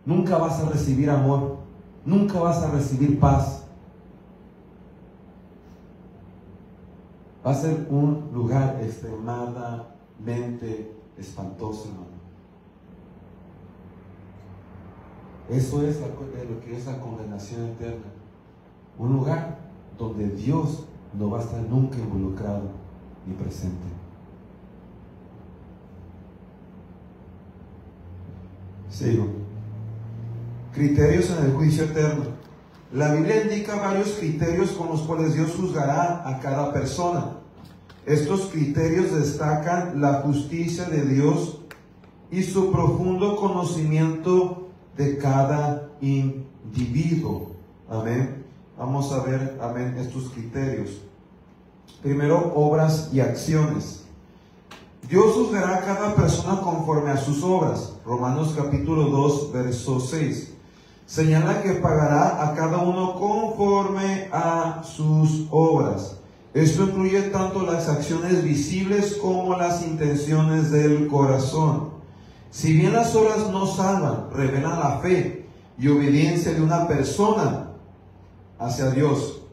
Nunca vas a recibir amor. Nunca vas a recibir paz. Va a ser un lugar extremadamente espantoso, hermano. Eso es lo que es la condenación eterna. Un lugar donde Dios no va a estar nunca involucrado ni presente. Sigo. Criterios en el juicio eterno. La Biblia indica varios criterios con los cuales Dios juzgará a cada persona. Estos criterios destacan la justicia de Dios y su profundo conocimiento de cada individuo. Amén. Vamos a ver, amén, estos criterios. Primero, obras y acciones. Dios juzgará a cada persona conforme a sus obras. Romanos capítulo 2, verso 6. Señala que pagará a cada uno conforme a sus obras. Esto incluye tanto las acciones visibles como las intenciones del corazón. Si bien las obras no salvan, revelan la fe y obediencia de una persona hacia Dios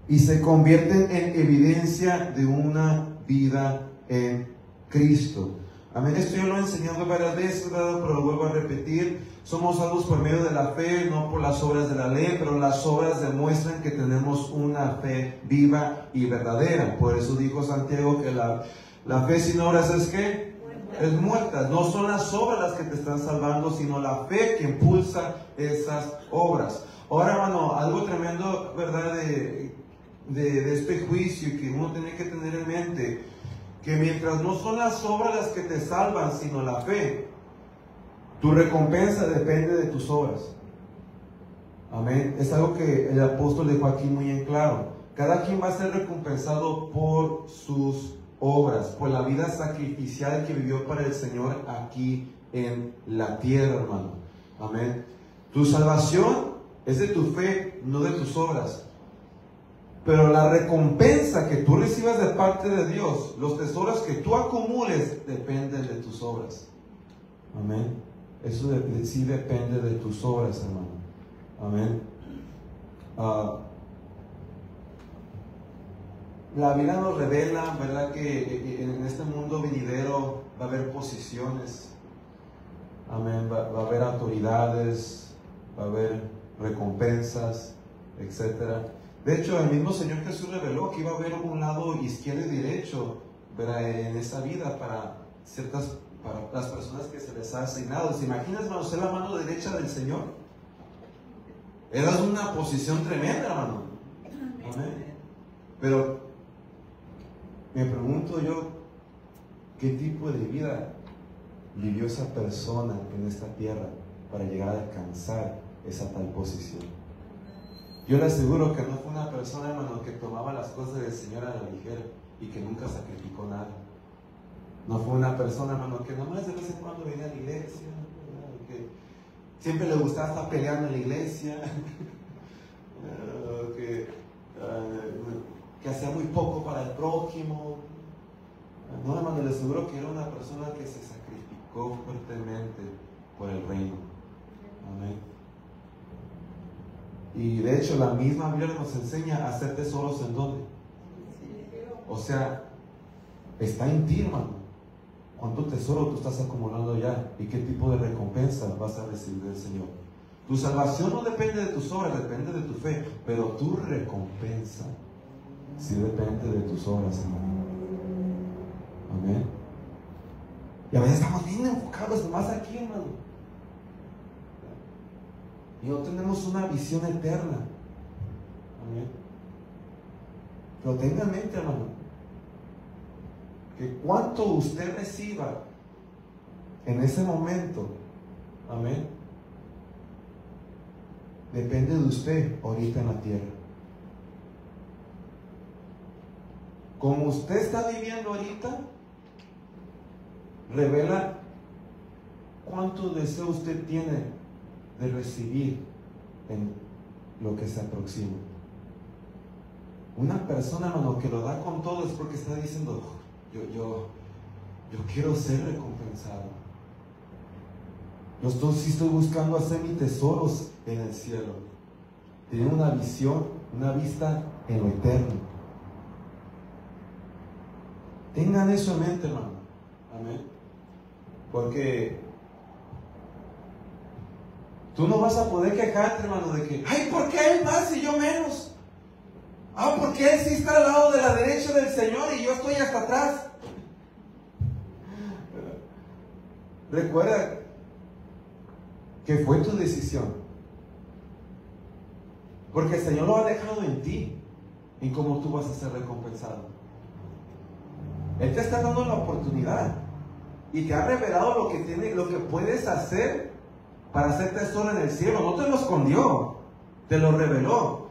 y se convierten en evidencia de una vida en Cristo. Amén. Esto yo lo he enseñado varias veces, pero lo vuelvo a repetir. Somos salvos por medio de la fe, no por las obras de la ley, pero las obras demuestran que tenemos una fe viva y verdadera. Por eso dijo Santiago que la fe sin obras es ¿qué? Es muerta. No son las obras las que te están salvando, sino la fe que impulsa esas obras. Ahora, hermano, algo tremendo, ¿verdad? De este juicio que uno tiene que tener en mente, que mientras no son las obras las que te salvan, sino la fe, tu recompensa depende de tus obras. Amén. Es algo que el apóstol dejó aquí muy en claro. Cada quien va a ser recompensado por sus obras, por la vida sacrificial que vivió para el Señor aquí en la tierra, hermano. Amén. Tu salvación es de tu fe, no de tus obras. Pero la recompensa que tú recibas de parte de Dios, los tesoros que tú acumules, dependen de tus obras. Amén. Eso sí depende de tus obras, hermano. Amén. La Biblia nos revela, ¿verdad?, que en este mundo venidero va a haber posiciones. Amén. Va a haber autoridades, va a haber recompensas, etcétera. De hecho, el mismo Señor Jesús reveló que iba a haber un lado izquierdo y derecho, ¿verdad?, en esa vida para las personas que se les ha asignado. ¿Se imaginas, hermano, ser la mano derecha del Señor? Era una posición tremenda, hermano. Amén. Pero me pregunto yo, ¿qué tipo de vida vivió esa persona en esta tierra para llegar a alcanzar esa tal posición. Yo le aseguro que no fue una persona, hermano, que tomaba las cosas del Señor a la ligera y que nunca sacrificó nada. No fue una persona, hermano, que nomás de vez en cuando venía a la iglesia, que siempre le gustaba estar peleando en la iglesia, que hacía muy poco para el prójimo. No, hermano, le aseguro que era una persona que se sacrificó fuertemente por el reino. Amén. Y de hecho la misma Biblia nos enseña a hacer tesoros en dónde. O sea, está en ti, hermano. ¿Cuánto tesoro tú estás acumulando ya? ¿Y qué tipo de recompensa vas a recibir del Señor? Tu salvación no depende de tus obras, depende de tu fe. Pero tu recompensa sí depende de tus obras, hermano. Amén. Y a veces estamos bien enfocados nomás aquí, hermano. Y no tenemos una visión eterna. Amén. Pero tenga en mente, hermano, que cuanto usted reciba en ese momento, amén, depende de usted ahorita en la tierra. Como usted está viviendo ahorita, revela cuánto deseo usted tiene de recibir en lo que se aproxima. Una persona, hermano, que lo da con todo es porque está diciendo, yo quiero ser recompensado. Sí estoy buscando hacer mis tesoros en el cielo. Tiene una visión, una vista en lo eterno. Tengan eso en mente, hermano. Amén. Porque tú no vas a poder quejarte, hermano, de que, ay, ¿por qué él más y yo menos? Ah, porque él sí está al lado de la derecha del Señor y yo estoy hasta atrás. Recuerda que fue tu decisión. Porque el Señor lo ha dejado en ti, en cómo tú vas a ser recompensado. Él te está dando la oportunidad y te ha revelado lo que puedes hacer para hacer tesoro en el cielo. No te lo escondió, te lo reveló.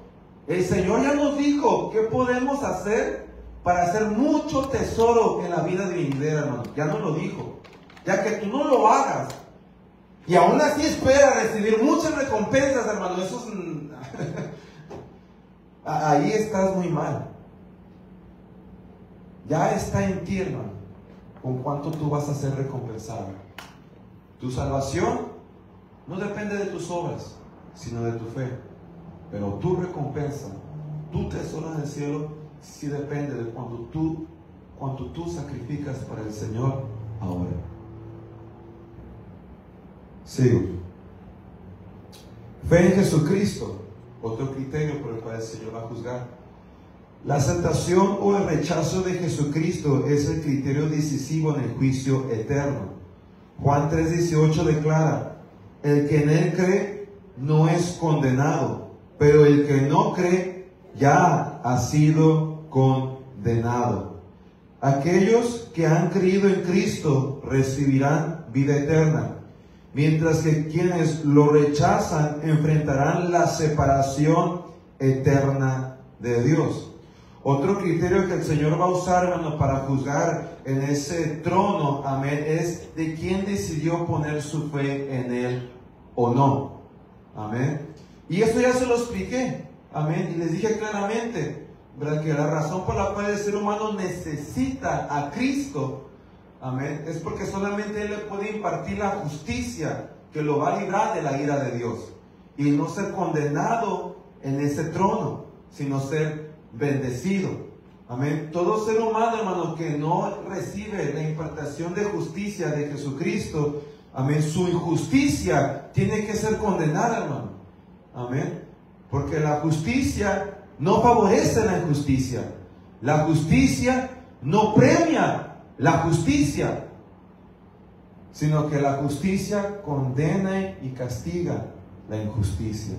El Señor ya nos dijo qué podemos hacer para hacer mucho tesoro en la vida de venidera, hermano. Ya nos lo dijo. Ya que tú no lo hagas y aún así espera recibir muchas recompensas, hermano, eso es ahí estás muy mal. Ya está en ti, hermano, con cuánto tú vas a ser recompensado. Tu salvación no depende de tus obras, sino de tu fe. Pero tu recompensa, tu tesoro en el cielo, sí depende de cuánto tú sacrificas para el Señor ahora. Sigo. Fe en Jesucristo, otro criterio por el cual el Señor va a juzgar. La aceptación o el rechazo de Jesucristo es el criterio decisivo en el juicio eterno. Juan 3:18 declara: el que en él cree no es condenado, pero el que no cree ya ha sido condenado. Aquellos que han creído en Cristo recibirán vida eterna, mientras que quienes lo rechazan enfrentarán la separación eterna de Dios. Otro criterio que el Señor va a usar, hermano, para juzgar en ese trono, amén, es de quién decidió poner su fe en Él o no. Amén. Y esto ya se lo expliqué, amén, y les dije claramente, ¿verdad?, que la razón por la cual el ser humano necesita a Cristo, amén, es porque solamente Él le puede impartir la justicia que lo va a librar de la ira de Dios y no ser condenado en ese trono, sino ser bendecido. Amén. Todo ser humano, hermano, que no recibe la impartación de justicia de Jesucristo, amén, su injusticia tiene que ser condenada, hermano. Amén. Porque la justicia no favorece la injusticia. La justicia no premia la justicia, sino que la justicia condena y castiga la injusticia.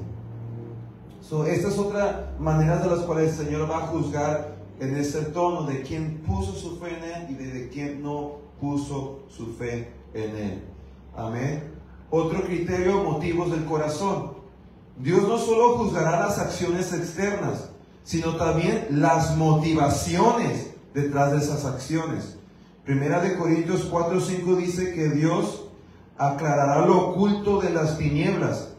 Esta es otra manera de las cuales el Señor va a juzgar en ese tono de quien puso su fe en Él y de quien no puso su fe en Él. Amén. Otro criterio, motivos del corazón. Dios no solo juzgará las acciones externas, sino también las motivaciones detrás de esas acciones. Primera de Corintios 4:5 dice que Dios aclarará lo oculto de las tinieblas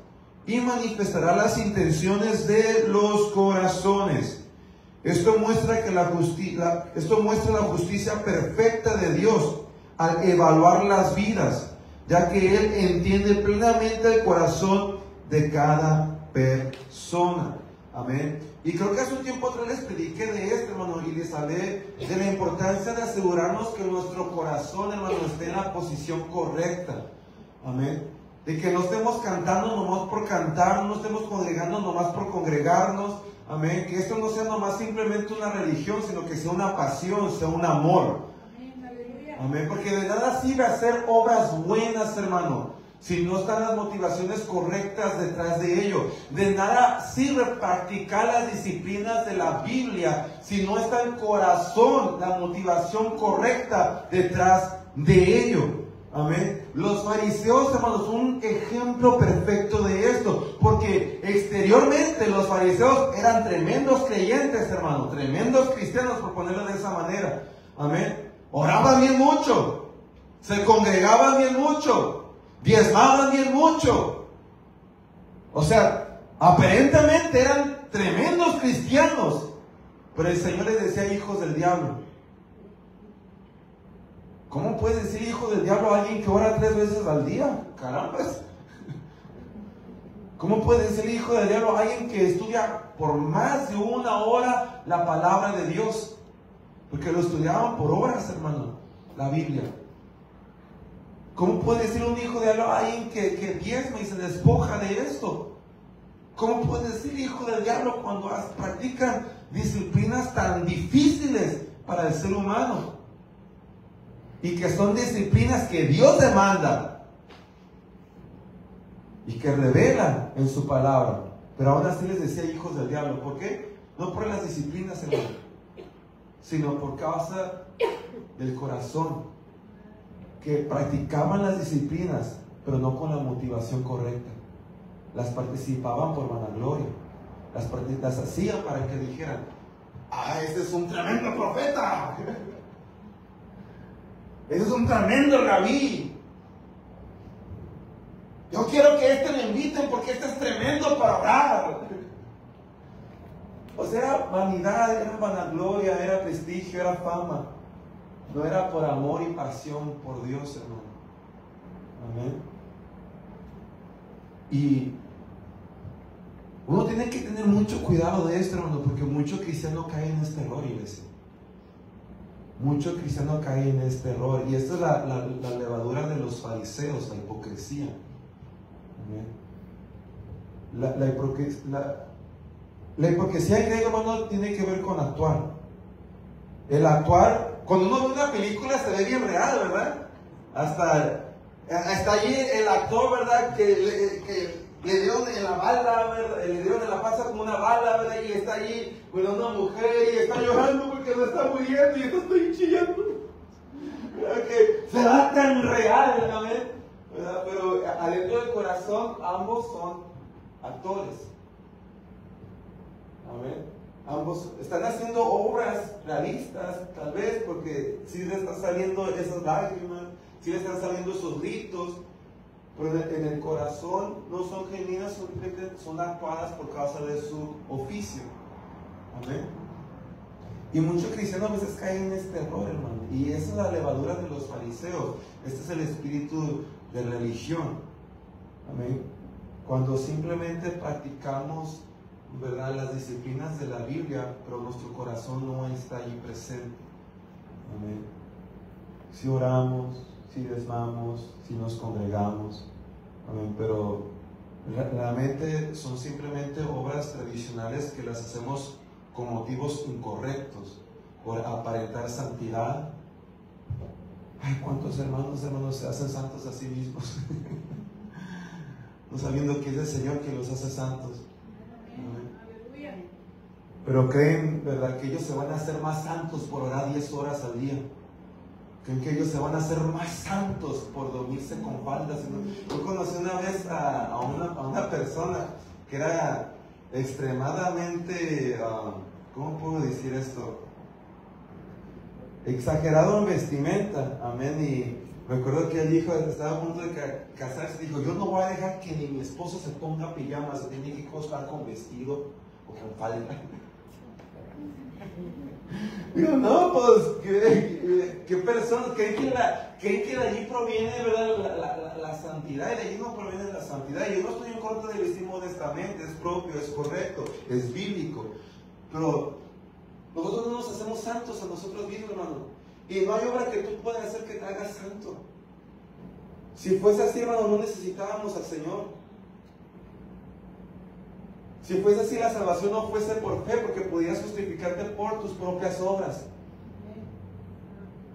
y manifestará las intenciones de los corazones. Esto muestra la justicia perfecta de Dios al evaluar las vidas, ya que Él entiende plenamente el corazón de cada persona. Amén. Y creo que hace un tiempo atrás les prediqué de esto, hermano, y les hablé de la importancia de asegurarnos que nuestro corazón, hermano, esté en la posición correcta. Amén. De que no estemos cantando nomás por cantar, no estemos congregando nomás por congregarnos. Amén. Que esto no sea nomás simplemente una religión, sino que sea una pasión, sea un amor. Amén. Porque de nada sirve hacer obras buenas, hermano, si no están las motivaciones correctas detrás de ello. De nada sirve practicar las disciplinas de la Biblia si no está el corazón, la motivación correcta detrás de ello. Amén. Los fariseos, hermanos, son un ejemplo perfecto de esto, porque exteriormente los fariseos eran tremendos creyentes, hermanos, tremendos cristianos, por ponerlo de esa manera. Amén. Oraban bien mucho, se congregaban bien mucho, diezmaban bien mucho. O sea, aparentemente eran tremendos cristianos, pero el Señor les decía hijos del diablo. ¿Cómo puede decir hijo del diablo a alguien que ora 3 veces al día? Caramba. ¿Cómo puede decir hijo del diablo a alguien que estudia por más de 1 hora la palabra de Dios? Porque lo estudiaban por horas, hermano, la Biblia. ¿Cómo puede decir un hijo de diablo a alguien que diezma y se despoja de esto? ¿Cómo puede decir hijo del diablo cuando practican disciplinas tan difíciles para el ser humano? Y que son disciplinas que Dios demanda y que revelan en su palabra. Pero aún así les decía hijos del diablo. ¿Por qué? No por las disciplinas, hermano, sino por causa del corazón. Que practicaban las disciplinas, pero no con la motivación correcta. Las participaban por vanagloria. Las hacían para que dijeran: ¡ah, ese es un tremendo profeta! ¡Ese es un tremendo rabí! Yo quiero que este le inviten porque este es tremendo para orar. O sea, era vanidad, era vanagloria, era prestigio, era fama. No era por amor y pasión por Dios, hermano. Amén. Y uno tiene que tener mucho cuidado de esto, hermano, porque muchos cristianos caen en este error, iglesia. Muchos cristianos caen en este error. Y esta es la levadura de los fariseos, la hipocresía. Amén. La hipocresía griega, hermano, tiene que ver con actuar. El actuar, cuando uno ve una película se ve bien real, ¿verdad? Hasta allí el actor, ¿verdad? Que le dieron en la bala, ¿verdad? Le dieron en la panza como una bala, ¿verdad? Y está allí con una mujer y está llorando porque no está muriendo y yo estoy chillando. ¿Verdad? Que se va tan real, ¿verdad? Pero adentro del corazón ambos son actores. Amén. Ambos están haciendo obras realistas, tal vez, porque sí les están saliendo esas lágrimas, sí les están saliendo esos gritos, pero en el corazón no son genuinas, simplemente son actuadas por causa de su oficio. Amén. Y muchos cristianos a veces caen en este error, hermano. Y esa es la levadura de los fariseos. Este es el espíritu de religión. Amén. Cuando simplemente practicamos, ¿verdad?, las disciplinas de la Biblia, pero nuestro corazón no está allí presente. Amén. Si oramos, si diezmamos, si nos congregamos, amén, pero realmente son simplemente obras tradicionales que las hacemos con motivos incorrectos, por aparentar santidad. Ay, ¿cuántos hermanos se hacen santos a sí mismos? No sabiendo que es el Señor que los hace santos. Amén. Pero creen, ¿verdad?, que ellos se van a hacer más santos por orar 10 horas al día. Creen que ellos se van a hacer más santos por dormirse con faldas. Yo conocí una vez a una persona que era extremadamente, ¿cómo puedo decir esto? Exagerado en vestimenta, amén. Y me acuerdo que él dijo, estaba a punto de casarse, dijo, yo no voy a dejar que ni mi esposo se ponga pijamas, se tiene que estar con vestido o con falda. Digo, no, pues, ¿qué personas? ¿Creen que de allí proviene, verdad, la santidad? Y de allí no proviene la santidad. Yo no estoy en contra de vestir modestamente, es propio, es correcto, es bíblico. Pero nosotros no nos hacemos santos a nosotros mismos, hermano. Y no hay obra que tú puedas hacer que te hagas santo. Si fuese así, hermano, no necesitábamos al Señor. Si fuese así, la salvación no fuese por fe, porque podías justificarte por tus propias obras.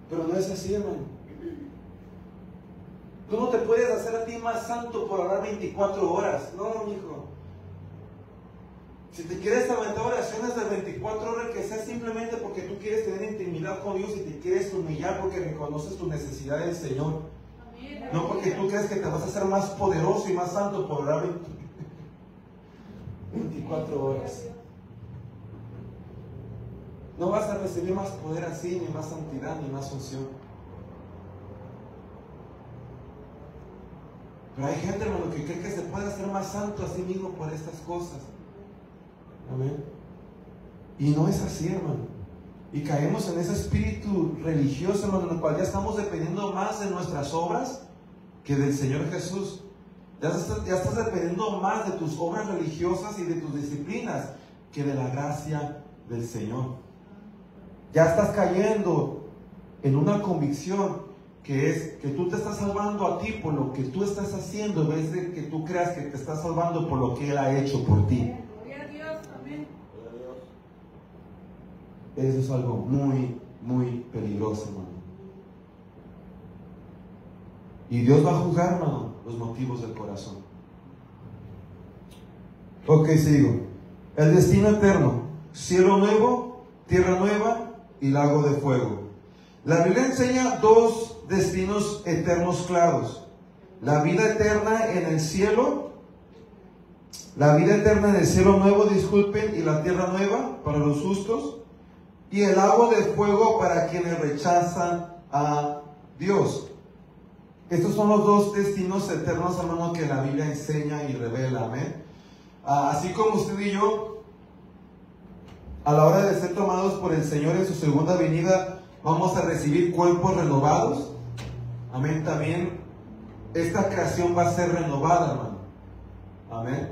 Pero no es así, hermano. Tú no te puedes hacer a ti más santo por orar 24 horas. No, hijo. Si te quieres aventar oraciones de 24 horas, que sea simplemente porque tú quieres tener intimidad con Dios y te quieres humillar porque reconoces tu necesidad del Señor. No porque tú crees que te vas a hacer más poderoso y más santo por orar 24 horas. No vas a recibir más poder así, ni más santidad, ni más unción. Pero hay gente, hermano, que cree que se puede hacer más santo a sí mismo por estas cosas. Amén. Y no es así, hermano. Y caemos en ese espíritu religioso, hermano, en el cual ya estamos dependiendo más de nuestras obras que del Señor Jesús. Ya estás dependiendo más de tus obras religiosas y de tus disciplinas que de la gracia del Señor. Ya estás cayendo en una convicción que es que tú te estás salvando a ti por lo que tú estás haciendo, en vez de que tú creas que te estás salvando por lo que Él ha hecho por ti. Gloria a Dios, amén. Eso es algo muy, muy peligroso, hermano. Y Dios va a juzgar, hermano, los motivos del corazón. Ok, sigo. El destino eterno: cielo nuevo, tierra nueva y lago de fuego. La Biblia enseña dos destinos eternos claros: la vida eterna en el cielo, nuevo, disculpen, y la tierra nueva para los justos, y el lago de fuego para quienes rechazan a Dios. Estos son los dos destinos eternos, hermano, que la Biblia enseña y revela, amén. Así como usted y yo, a la hora de ser tomados por el Señor en su segunda venida, vamos a recibir cuerpos renovados, amén. También esta creación va a ser renovada, hermano, amén.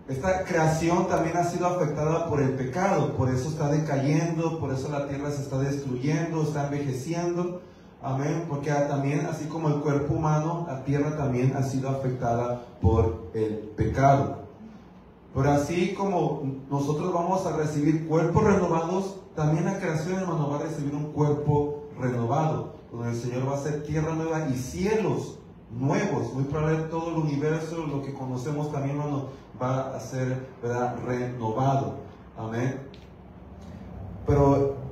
Esta creación también ha sido afectada por el pecado, por eso está decayendo, por eso la tierra se está destruyendo, está envejeciendo. Amén, porque también, así como el cuerpo humano, la tierra también ha sido afectada por el pecado. Pero así como nosotros vamos a recibir cuerpos renovados, también la creación, hermano, va a recibir un cuerpo renovado, donde el Señor va a hacer tierra nueva y cielos nuevos. Muy probablemente todo el universo, lo que conocemos también, hermano, va a ser, ¿verdad?, renovado. Amén. Pero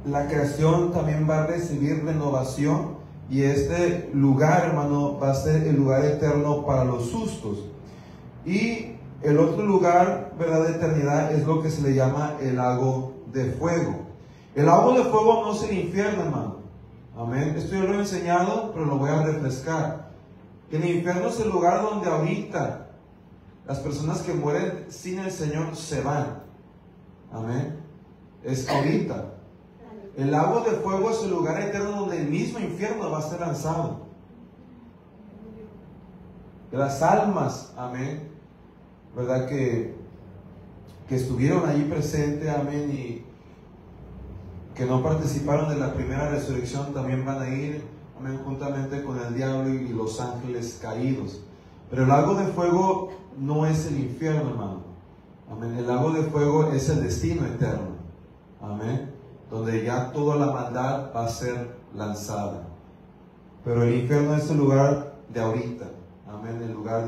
la creación también va a recibir renovación, y este lugar, hermano, va a ser el lugar eterno para los justos. Y el otro lugar, ¿verdad?, de eternidad es lo que se le llama el lago de fuego. El lago de fuego no es el infierno, hermano. Amén. Esto yo lo he enseñado, pero lo voy a refrescar. El infierno es el lugar donde ahorita las personas que mueren sin el Señor se van. Amén. Es ahorita. El lago de fuego es el lugar eterno donde el mismo infierno va a ser lanzado. Las almas, amén, ¿verdad?, que estuvieron allí presentes, amén, y que no participaron de la primera resurrección, también van a ir, amén, juntamente con el diablo y los ángeles caídos. Pero el lago de fuego no es el infierno, hermano. Amén. El lago de fuego es el destino eterno. Amén. Donde ya toda la maldad va a ser lanzada. Pero el infierno es el lugar de ahorita. Amén. El lugar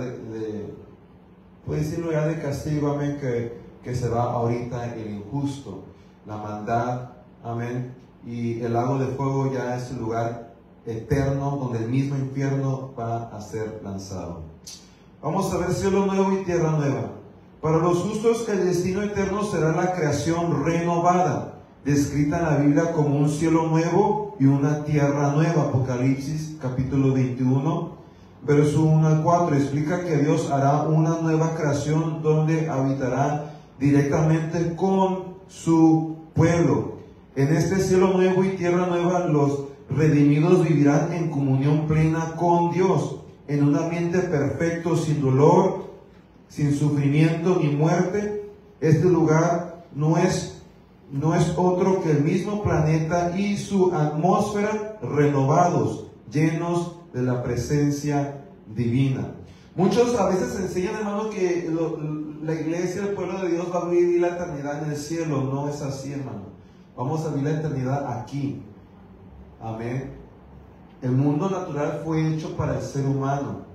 puede decir lugar de castigo, amén, que se va ahorita, el injusto, la maldad, amén. Y el lago de fuego ya es el lugar eterno donde el mismo infierno va a ser lanzado. Vamos a ver cielo nuevo y tierra nueva. Para los justos el destino eterno será la creación renovada, descrita en la Biblia como un cielo nuevo y una tierra nueva. Apocalipsis capítulo 21, verso 1 al 4, explica que Dios hará una nueva creación donde habitará directamente con su pueblo. En este cielo nuevo y tierra nueva, los redimidos vivirán en comunión plena con Dios, en un ambiente perfecto, sin dolor, sin sufrimiento ni muerte. Este lugar no es otro que el mismo planeta y su atmósfera renovados, llenos de la presencia divina. Muchos a veces enseñan, hermano, que la iglesia, el pueblo de Dios va a vivir la eternidad en el cielo. No es así, hermano. Vamos a vivir la eternidad aquí. Amén. El mundo natural fue hecho para el ser humano.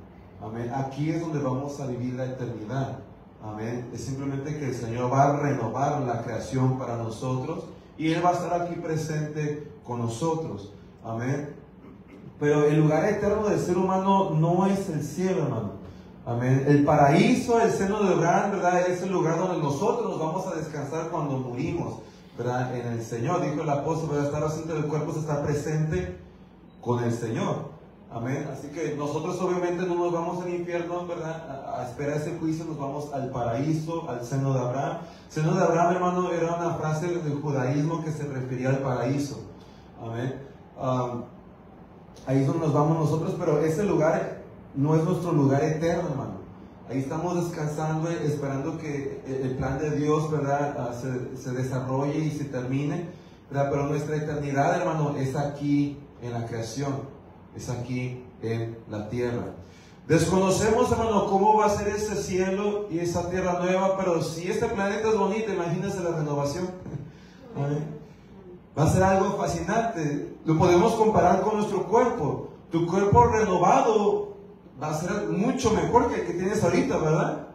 Amén. Aquí es donde vamos a vivir la eternidad. Amén. Es simplemente que el Señor va a renovar la creación para nosotros y Él va a estar aquí presente con nosotros. Amén. Pero el lugar eterno del ser humano no es el cielo, hermano. Amén. El paraíso, el seno de Abraham, ¿verdad? Es el lugar donde nosotros nos vamos a descansar cuando morimos, ¿verdad? En el Señor. Dijo el apóstol, ¿verdad? Estar ausente del cuerpo es estar presente con el Señor. Amén. Así que nosotros obviamente no nos vamos al infierno, ¿verdad? A esperar ese juicio, nos vamos al paraíso, al seno de Abraham. Seno de Abraham, hermano, era una frase del judaísmo que se refería al paraíso. Amén. Ahí es donde nos vamos nosotros, pero ese lugar no es nuestro lugar eterno, hermano. Ahí estamos descansando, esperando que el plan de Dios, ¿verdad? Se desarrolle y se termine, ¿verdad? Pero nuestra eternidad, hermano, es aquí en la creación. Es aquí en la tierra. Desconocemos, hermano, cómo va a ser ese cielo y esa tierra nueva, pero si este planeta es bonito, imagínense la renovación. ¿Amén? Va a ser algo fascinante. Lo podemos comparar con nuestro cuerpo. Tu cuerpo renovado va a ser mucho mejor que el que tienes ahorita, ¿verdad?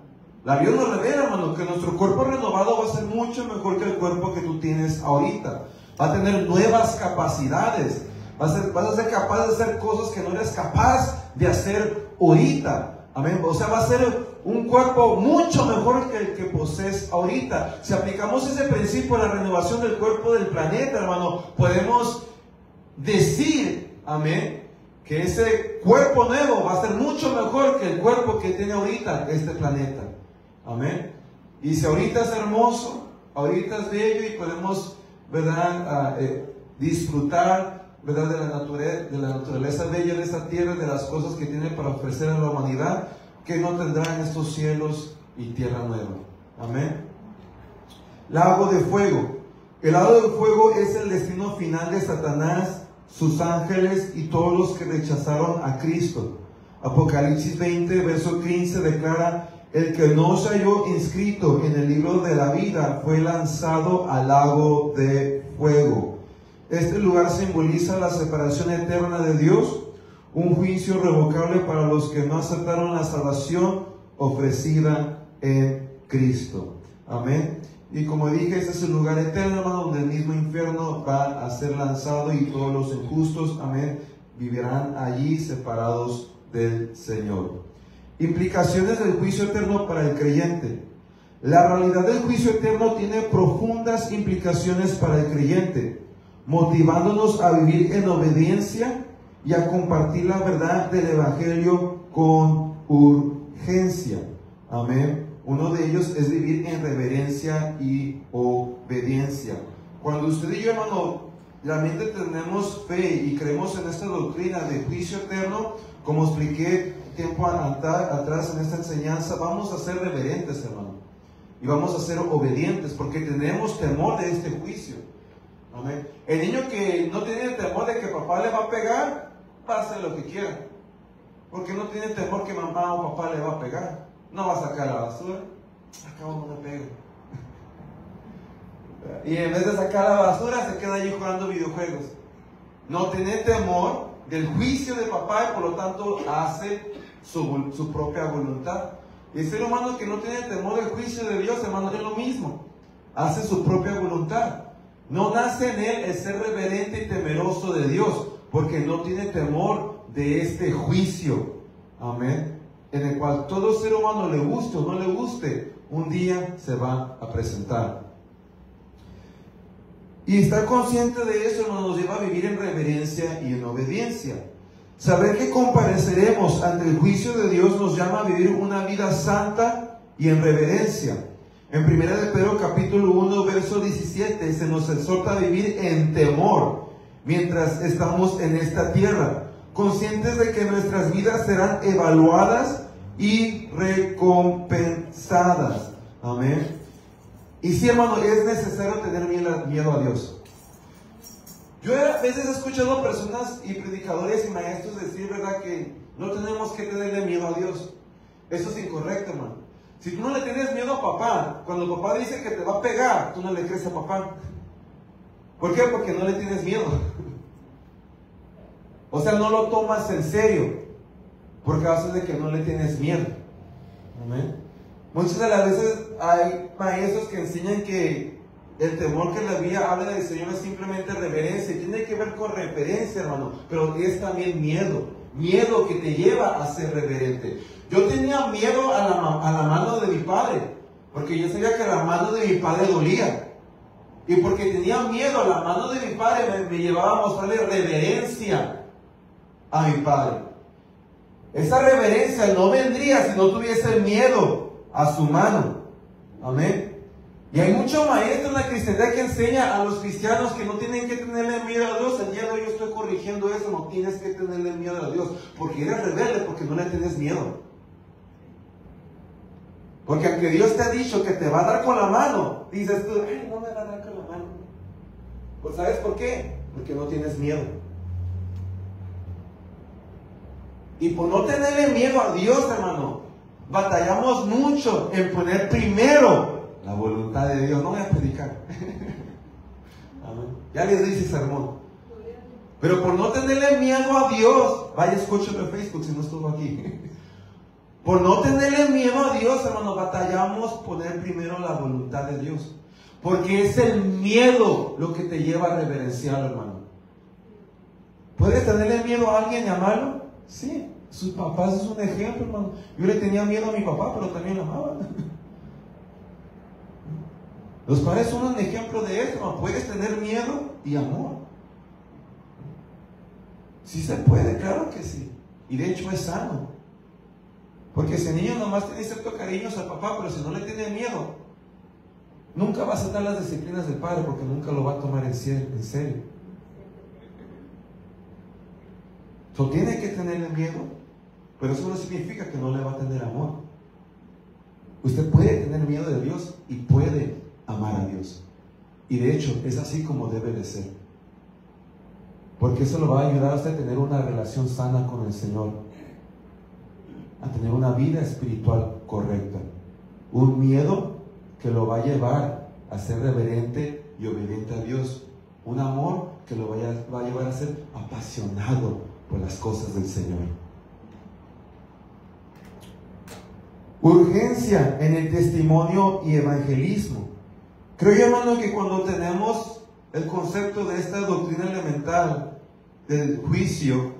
La Biblia nos revela, hermano, que nuestro cuerpo renovado va a ser mucho mejor que el cuerpo que tú tienes ahorita. Va a tener nuevas capacidades. Vas a ser capaz de hacer cosas que no eres capaz de hacer ahorita. Amén. O sea, va a ser un cuerpo mucho mejor que el que posees ahorita. Si aplicamos ese principio a la renovación del cuerpo del planeta, hermano, podemos decir, amén, que ese cuerpo nuevo va a ser mucho mejor que el cuerpo que tiene ahorita este planeta. Amén. Y si ahorita es hermoso, ahorita es bello y podemos, ¿verdad? Disfrutar, ¿verdad? de la naturaleza bella de esta tierra, de las cosas que tiene para ofrecer a la humanidad, que no tendrán estos cielos y tierra nueva. Amén. Lago de fuego. El lago de fuego es el destino final de Satanás, sus ángeles y todos los que rechazaron a Cristo. Apocalipsis 20, verso 15 declara: el que no se halló inscrito en el libro de la vida fue lanzado al lago de fuego. Este lugar simboliza la separación eterna de Dios, un juicio irrevocable para los que no aceptaron la salvación ofrecida en Cristo. Amén. Y como dije, este es el lugar eterno, hermano, donde el mismo infierno va a ser lanzado y todos los injustos, amén, vivirán allí separados del Señor. Implicaciones del juicio eterno para el creyente. La realidad del juicio eterno tiene profundas implicaciones para el creyente, motivándonos a vivir en obediencia y a compartir la verdad del Evangelio con urgencia. Amén. Uno de ellos es vivir en reverencia y obediencia. Cuando usted y yo, hermano, realmente tenemos fe y creemos en esta doctrina de juicio eterno, como expliqué tiempo atrás en esta enseñanza, vamos a ser reverentes, hermano. Y vamos a ser obedientes porque tenemos temor de este juicio. Amén. El niño que no tiene temor de que papá le va a pegar, va a hacer lo que quiera. Porque no tiene temor que mamá o papá le va a pegar. No va a sacar la basura. Acá uno me pega. Y en vez de sacar la basura, se queda allí jugando videojuegos. No tiene temor del juicio de papá y por lo tanto hace su propia voluntad. Y el ser humano que no tiene temor del juicio de Dios, hermano, es lo mismo. Hace su propia voluntad. No nace en él el ser reverente y temeroso de Dios, porque no tiene temor de este juicio. Amén. en el cual todo ser humano, le guste o no le guste, un día se va a presentar. Y estar consciente de eso nos lleva a vivir en reverencia y en obediencia. Saber que compareceremos ante el juicio de Dios nos llama a vivir una vida santa y en reverencia. En 1 de Pedro capítulo 1 verso 17 se nos exhorta a vivir en temor mientras estamos en esta tierra, conscientes de que nuestras vidas serán evaluadas y recompensadas. Amén. Y sí, hermano, es necesario tener miedo a Dios. Yo a veces he escuchado personas y predicadores y maestros decir, ¿verdad?, que no tenemos que tenerle miedo a Dios. Eso es incorrecto, hermano. Si tú no le tienes miedo a papá, cuando papá dice que te va a pegar, tú no le crees a papá. ¿Por qué? Porque no le tienes miedo. O sea, no lo tomas en serio por causa de que no le tienes miedo. Amén. Muchas de las veces hay maestros que enseñan que el temor que la Biblia habla del Señor es simplemente reverencia. Tiene que ver con reverencia, hermano, pero es también miedo. Miedo que te lleva a ser reverente. Yo tenía miedo a la mano de mi padre, porque yo sabía que la mano de mi padre dolía. Y porque tenía miedo a la mano de mi padre, me llevaba a mostrarle reverencia a mi padre. Esa reverencia no vendría si no tuviese miedo a su mano. Amén. Y hay muchos maestros en la cristiandad que enseña a los cristianos que no tienen que tenerle miedo a Dios. El día de hoy yo estoy corrigiendo eso. No tienes que tenerle miedo a Dios, porque eres rebelde, porque no le tienes miedo. Porque aunque Dios te ha dicho que te va a dar con la mano, dices tú, ay, no me va a dar con la mano. Pues ¿sabes por qué? Porque no tienes miedo. Y por no tenerle miedo a Dios, hermano, batallamos mucho en poner primero la voluntad de Dios. No voy a predicar. Ya les dice sermón. Pero por no tenerle miedo a Dios, vaya, escúchalo en Facebook si no estuvo aquí. Por no tenerle miedo a Dios, hermano, batallamos poner primero la voluntad de Dios. Porque es el miedo lo que te lleva a reverenciarlo, hermano. ¿Puedes tenerle miedo a alguien y amarlo? Sí. Sus papás es un ejemplo, hermano. Yo le tenía miedo a mi papá, pero también lo amaba. Los padres son un ejemplo de esto, hermano. Puedes tener miedo y amor. Sí se puede, claro que sí. Y de hecho es sano. Porque ese niño nomás tiene cierto cariño al papá, pero si no le tiene miedo, nunca va a aceptar las disciplinas del padre, porque nunca lo va a tomar en serio. So, tiene que tenerle miedo, pero eso no significa que no le va a tener amor. Usted puede tener miedo de Dios y puede amar a Dios. Y de hecho, es así como debe de ser. Porque eso lo va a ayudar a usted a tener una relación sana con el Señor, a tener una vida espiritual correcta. Un miedo que lo va a llevar a ser reverente y obediente a Dios. Un amor que lo va a llevar a ser apasionado por las cosas del Señor. Urgencia en el testimonio y evangelismo. Creo yo, hermano, que cuando tenemos el concepto de esta doctrina elemental del juicio,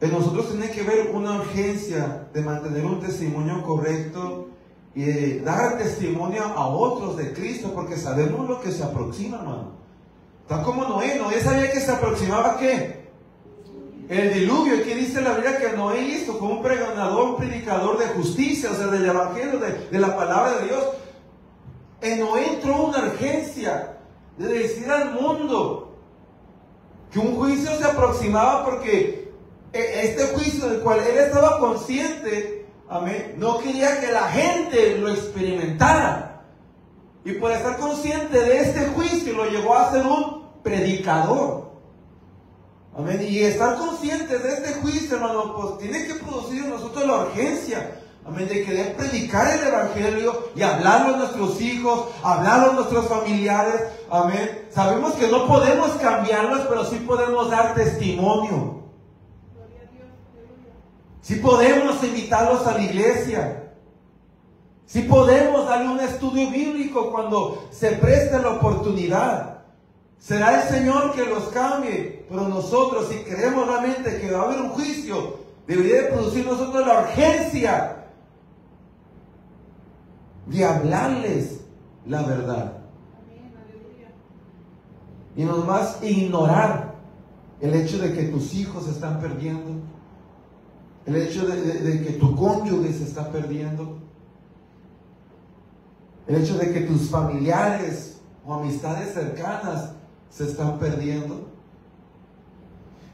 en nosotros tiene que ver una urgencia de mantener un testimonio correcto y de dar testimonio a otros de Cristo, porque sabemos lo que se aproxima, hermano. Tal como Noé sabía que se aproximaba, ¿qué? El diluvio. ¿Y qué dice la Biblia que Noé hizo? Fue un pregonador, un predicador de justicia, o sea, del evangelio, de la palabra de Dios. En Noé entró una urgencia de decir al mundo que un juicio se aproximaba, porque este juicio del cual él estaba consciente, amén, no quería que la gente lo experimentara. Y por estar consciente de este juicio lo llevó a ser un predicador. Amén. Y estar conscientes de este juicio, hermano, pues tiene que producir en nosotros la urgencia, amén, de querer predicar el evangelio y hablarlo a nuestros hijos, hablarlo a nuestros familiares. Amén. Sabemos que no podemos cambiarlos, pero sí podemos dar testimonio. Sí podemos invitarlos a la iglesia. Sí podemos darle un estudio bíblico cuando se preste la oportunidad. Será el Señor que los cambie, pero nosotros, si creemos realmente que va a haber un juicio, debería de producir en nosotros la urgencia de hablarles la verdad. Y no más ignorar el hecho de que tus hijos se están perdiendo, el hecho de que tu cónyuge se está perdiendo, el hecho de que tus familiares o amistades cercanas se están perdiendo.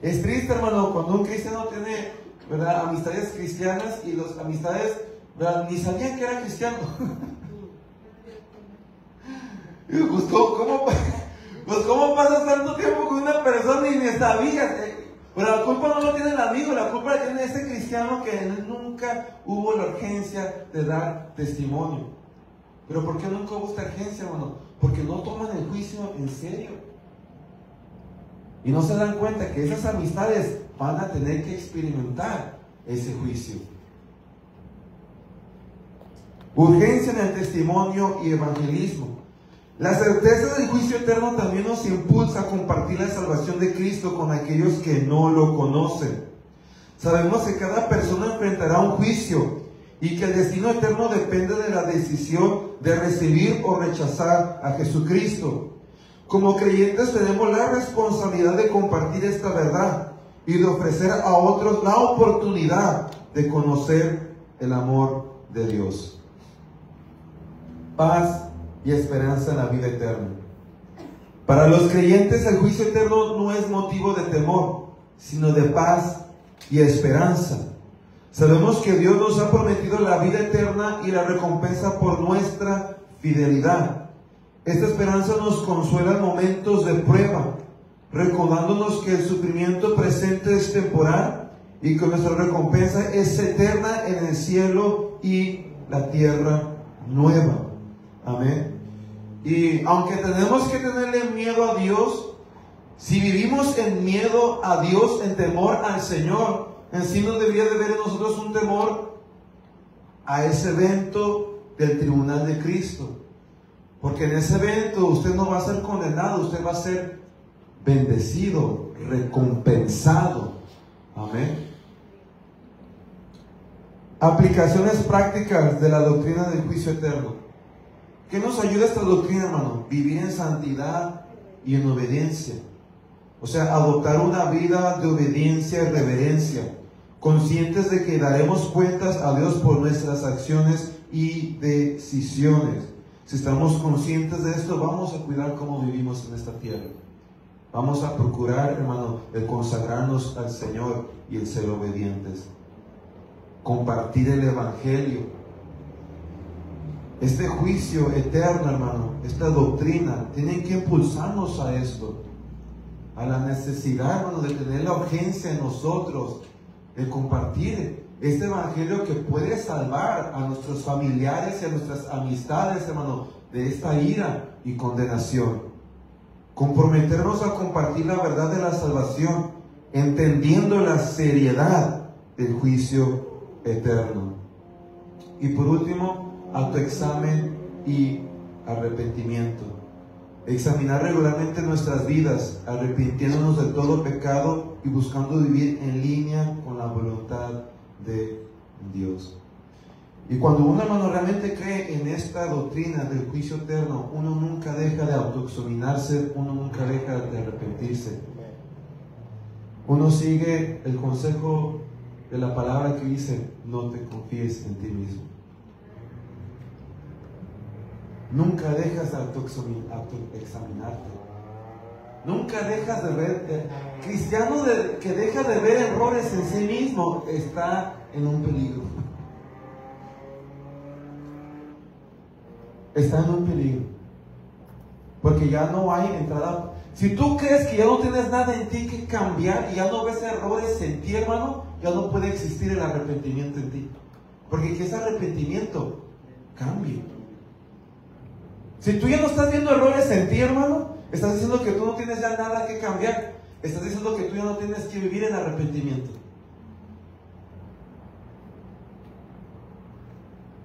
Es triste, hermano, cuando un cristiano tiene, ¿verdad?, amistades cristianas y las amistades, ¿verdad?, ni sabían que era cristiano. Y pues, ¿cómo pasas tanto tiempo con una persona y ni sabías? Pero la culpa no lo tiene el amigo, la culpa la tiene ese cristiano que nunca hubo la urgencia de dar testimonio. ¿Pero por qué nunca hubo esta urgencia, hermano? Porque no toman el juicio en serio. Y no se dan cuenta que esas amistades van a tener que experimentar ese juicio. Urgencia en el testimonio y evangelismo. La certeza del juicio eterno también nos impulsa a compartir la salvación de Cristo con aquellos que no lo conocen. Sabemos que cada persona enfrentará un juicio y que el destino eterno depende de la decisión de recibir o rechazar a Jesucristo. Como creyentes tenemos la responsabilidad de compartir esta verdad y de ofrecer a otros la oportunidad de conocer el amor de Dios. Paz y esperanza en la vida eterna. Para los creyentes el juicio eterno no es motivo de temor, sino de paz y esperanza. Sabemos que Dios nos ha prometido la vida eterna y la recompensa por nuestra fidelidad. Esta esperanza nos consuela en momentos de prueba, recordándonos que el sufrimiento presente es temporal y que nuestra recompensa es eterna en el cielo y la tierra nueva. Amén. Y aunque tenemos que tenerle miedo a Dios, si vivimos en miedo a Dios, en temor al Señor, en sí no debería de haber en nosotros un temor a ese evento del tribunal de Cristo. Porque en ese evento usted no va a ser condenado, usted va a ser bendecido, recompensado. Amén. Aplicaciones prácticas de la doctrina del juicio eterno. ¿Qué nos ayuda esta doctrina, hermano? Vivir en santidad y en obediencia. O sea, adoptar una vida de obediencia y reverencia, conscientes de que daremos cuentas a Dios por nuestras acciones y decisiones. Si estamos conscientes de esto, vamos a cuidar cómo vivimos en esta tierra. Vamos a procurar, hermano, el consagrarnos al Señor y el ser obedientes. Compartir el Evangelio. Este juicio eterno, hermano, esta doctrina, tienen que impulsarnos a esto, a la necesidad, hermano, de tener la urgencia en nosotros, de compartir este evangelio que puede salvar a nuestros familiares y a nuestras amistades, hermano, de esta ira y condenación. Comprometernos a compartir la verdad de la salvación, entendiendo la seriedad del juicio eterno. Y por último, autoexamen y arrepentimiento. Examinar regularmente nuestras vidas, arrepintiéndonos de todo pecado y buscando vivir en línea con la voluntad de Dios. Y cuando un hermano realmente cree en esta doctrina del juicio eterno, uno nunca deja de autoexaminarse, uno nunca deja de arrepentirse. Uno sigue el consejo de la palabra que dice: no te confíes en ti mismo. Nunca dejas de autoexaminarte. Nunca dejas de ver. Cristiano que deja de ver errores en sí mismo está en un peligro. Está en un peligro. Porque ya no hay entrada. Si tú crees que ya no tienes nada en ti que cambiar y ya no ves errores en ti, hermano, ya no puede existir el arrepentimiento en ti. Porque que ese arrepentimiento cambie. Si tú ya no estás viendo errores en ti, hermano, estás diciendo que tú no tienes ya nada que cambiar. Estás diciendo que tú ya no tienes que vivir en arrepentimiento.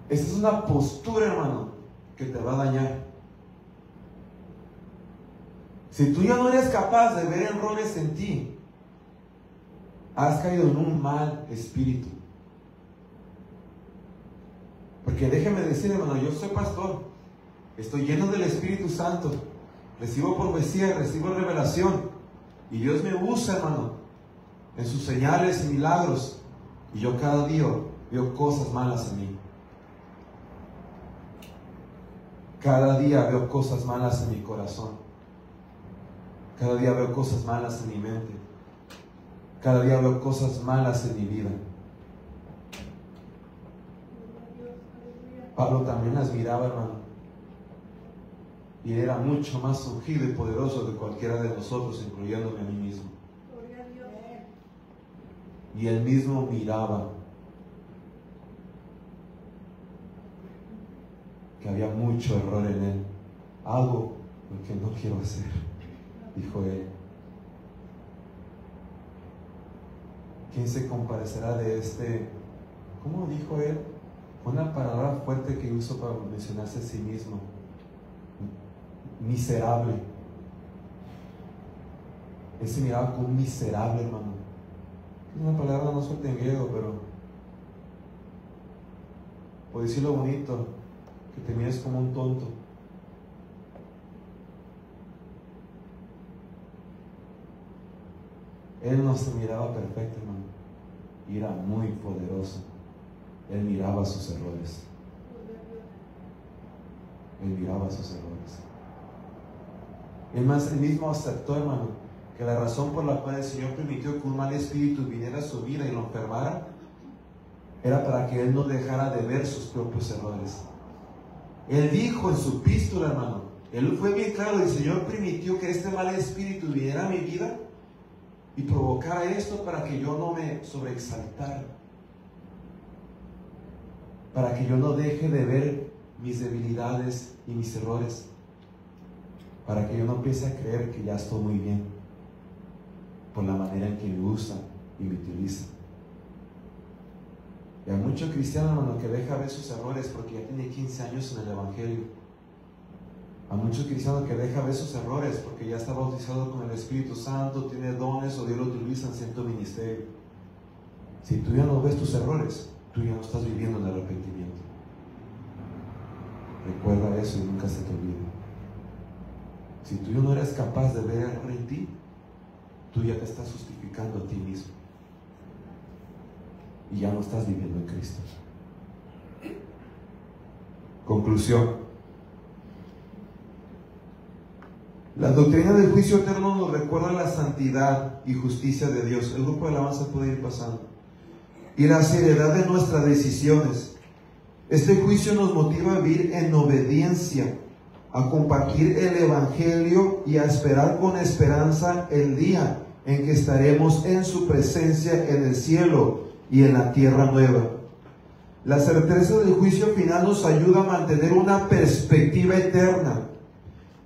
Esa es una postura, hermano, que te va a dañar. Si tú ya no eres capaz de ver errores en ti, has caído en un mal espíritu. Porque déjeme decir, hermano, yo soy pastor, estoy lleno del Espíritu Santo, recibo profecía, recibo revelación, y Dios me usa, hermano, en sus señales y milagros, y yo cada día veo cosas malas en mí. Cada día veo cosas malas en mi corazón. Cada día veo cosas malas en mi mente. Cada día veo cosas malas en mi vida. Pablo también las miraba, hermano. Y era mucho más ungido y poderoso que cualquiera de nosotros, incluyéndome a mí mismo. Y él mismo miraba que había mucho error en él. Hago lo que no quiero hacer, dijo él. ¿Quién se compadecerá de este? ¿Cómo dijo él? Una palabra fuerte que usó para mencionarse a sí mismo. Miserable. Él se miraba como un miserable, hermano. Es una palabra no suelta en griego, pero por decirlo bonito, que te mires como un tonto. Él no se miraba perfecto, hermano, y era muy poderoso. Él miraba sus errores. Él miraba sus errores. Es más, él mismo aceptó, hermano, que la razón por la cual el Señor permitió que un mal espíritu viniera a su vida y lo enfermara era para que él no dejara de ver sus propios errores. Él dijo en su epístola, hermano, él fue bien claro, el Señor permitió que este mal espíritu viniera a mi vida y provocara esto para que yo no me sobreexaltara, para que yo no deje de ver mis debilidades y mis errores, para que yo no empiece a creer que ya estoy muy bien por la manera en que me usa y me utiliza. Y hay muchos cristianos, hermano, que deja ver sus errores porque ya tiene 15 años en el Evangelio. Hay muchos cristianos que deja ver sus errores porque ya está bautizado con el Espíritu Santo, tiene dones o Dios lo utiliza en cierto ministerio. Si tú ya no ves tus errores, tú ya no estás viviendo en el arrepentimiento. Recuerda eso y nunca se te olvide. Si tú ya no eres capaz de ver error en ti, tú ya te estás justificando a ti mismo y ya no estás viviendo en Cristo. Conclusión. La doctrina del juicio eterno nos recuerda la santidad y justicia de Dios. El grupo de alabanza puede ir pasando. Y la seriedad de nuestras decisiones. Este juicio nos motiva a vivir en obediencia, a compartir el Evangelio y a esperar con esperanza el día en que estaremos en su presencia en el cielo y en la tierra nueva. La certeza del juicio final nos ayuda a mantener una perspectiva eterna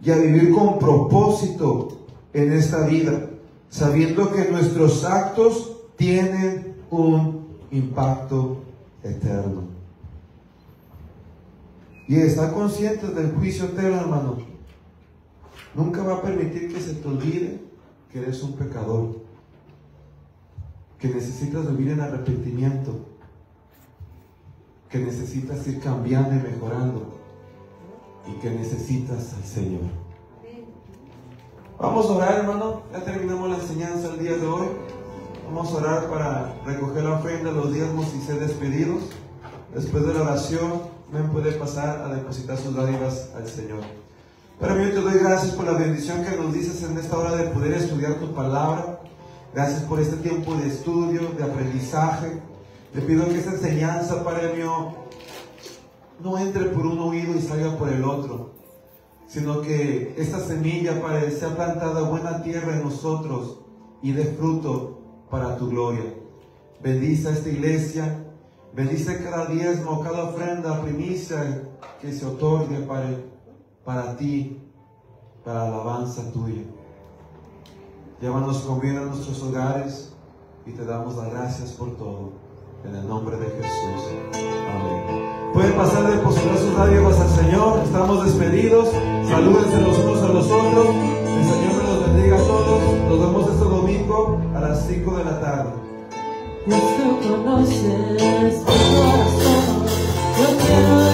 y a vivir con propósito en esta vida, sabiendo que nuestros actos tienen un impacto eterno. Y estar consciente del juicio eterno, hermano, nunca va a permitir que se te olvide que eres un pecador, que necesitas vivir en arrepentimiento, que necesitas ir cambiando y mejorando, y que necesitas al Señor. Vamos a orar, hermano. Ya terminamos la enseñanza el día de hoy. Vamos a orar para recoger la ofrenda, los diezmos y ser despedidos. Después de la oración, me puede pasar a depositar sus dádivas al Señor. Pero yo te doy gracias por la bendición que nos dices en esta hora de poder estudiar tu palabra. Gracias por este tiempo de estudio, de aprendizaje. Te pido que esta enseñanza, Padre mío, no entre por un oído y salga por el otro, sino que esta semilla, Padre, sea plantada buena tierra en nosotros y dé fruto para tu gloria. Bendice a esta iglesia, bendice cada diezmo, cada ofrenda, primicia que se otorgue, Padre, para ti, para alabanza tuya. Llévanos con bien a nuestros hogares y te damos las gracias por todo. En el nombre de Jesús. Amén. Pueden pasar a depositar sus dádivas al Señor. Estamos despedidos. Salúdense los unos a los otros. El Señor me los bendiga a todos. Nos vemos este domingo a las 5 de la tarde. Dios, tú conoces mi corazón. Yo quiero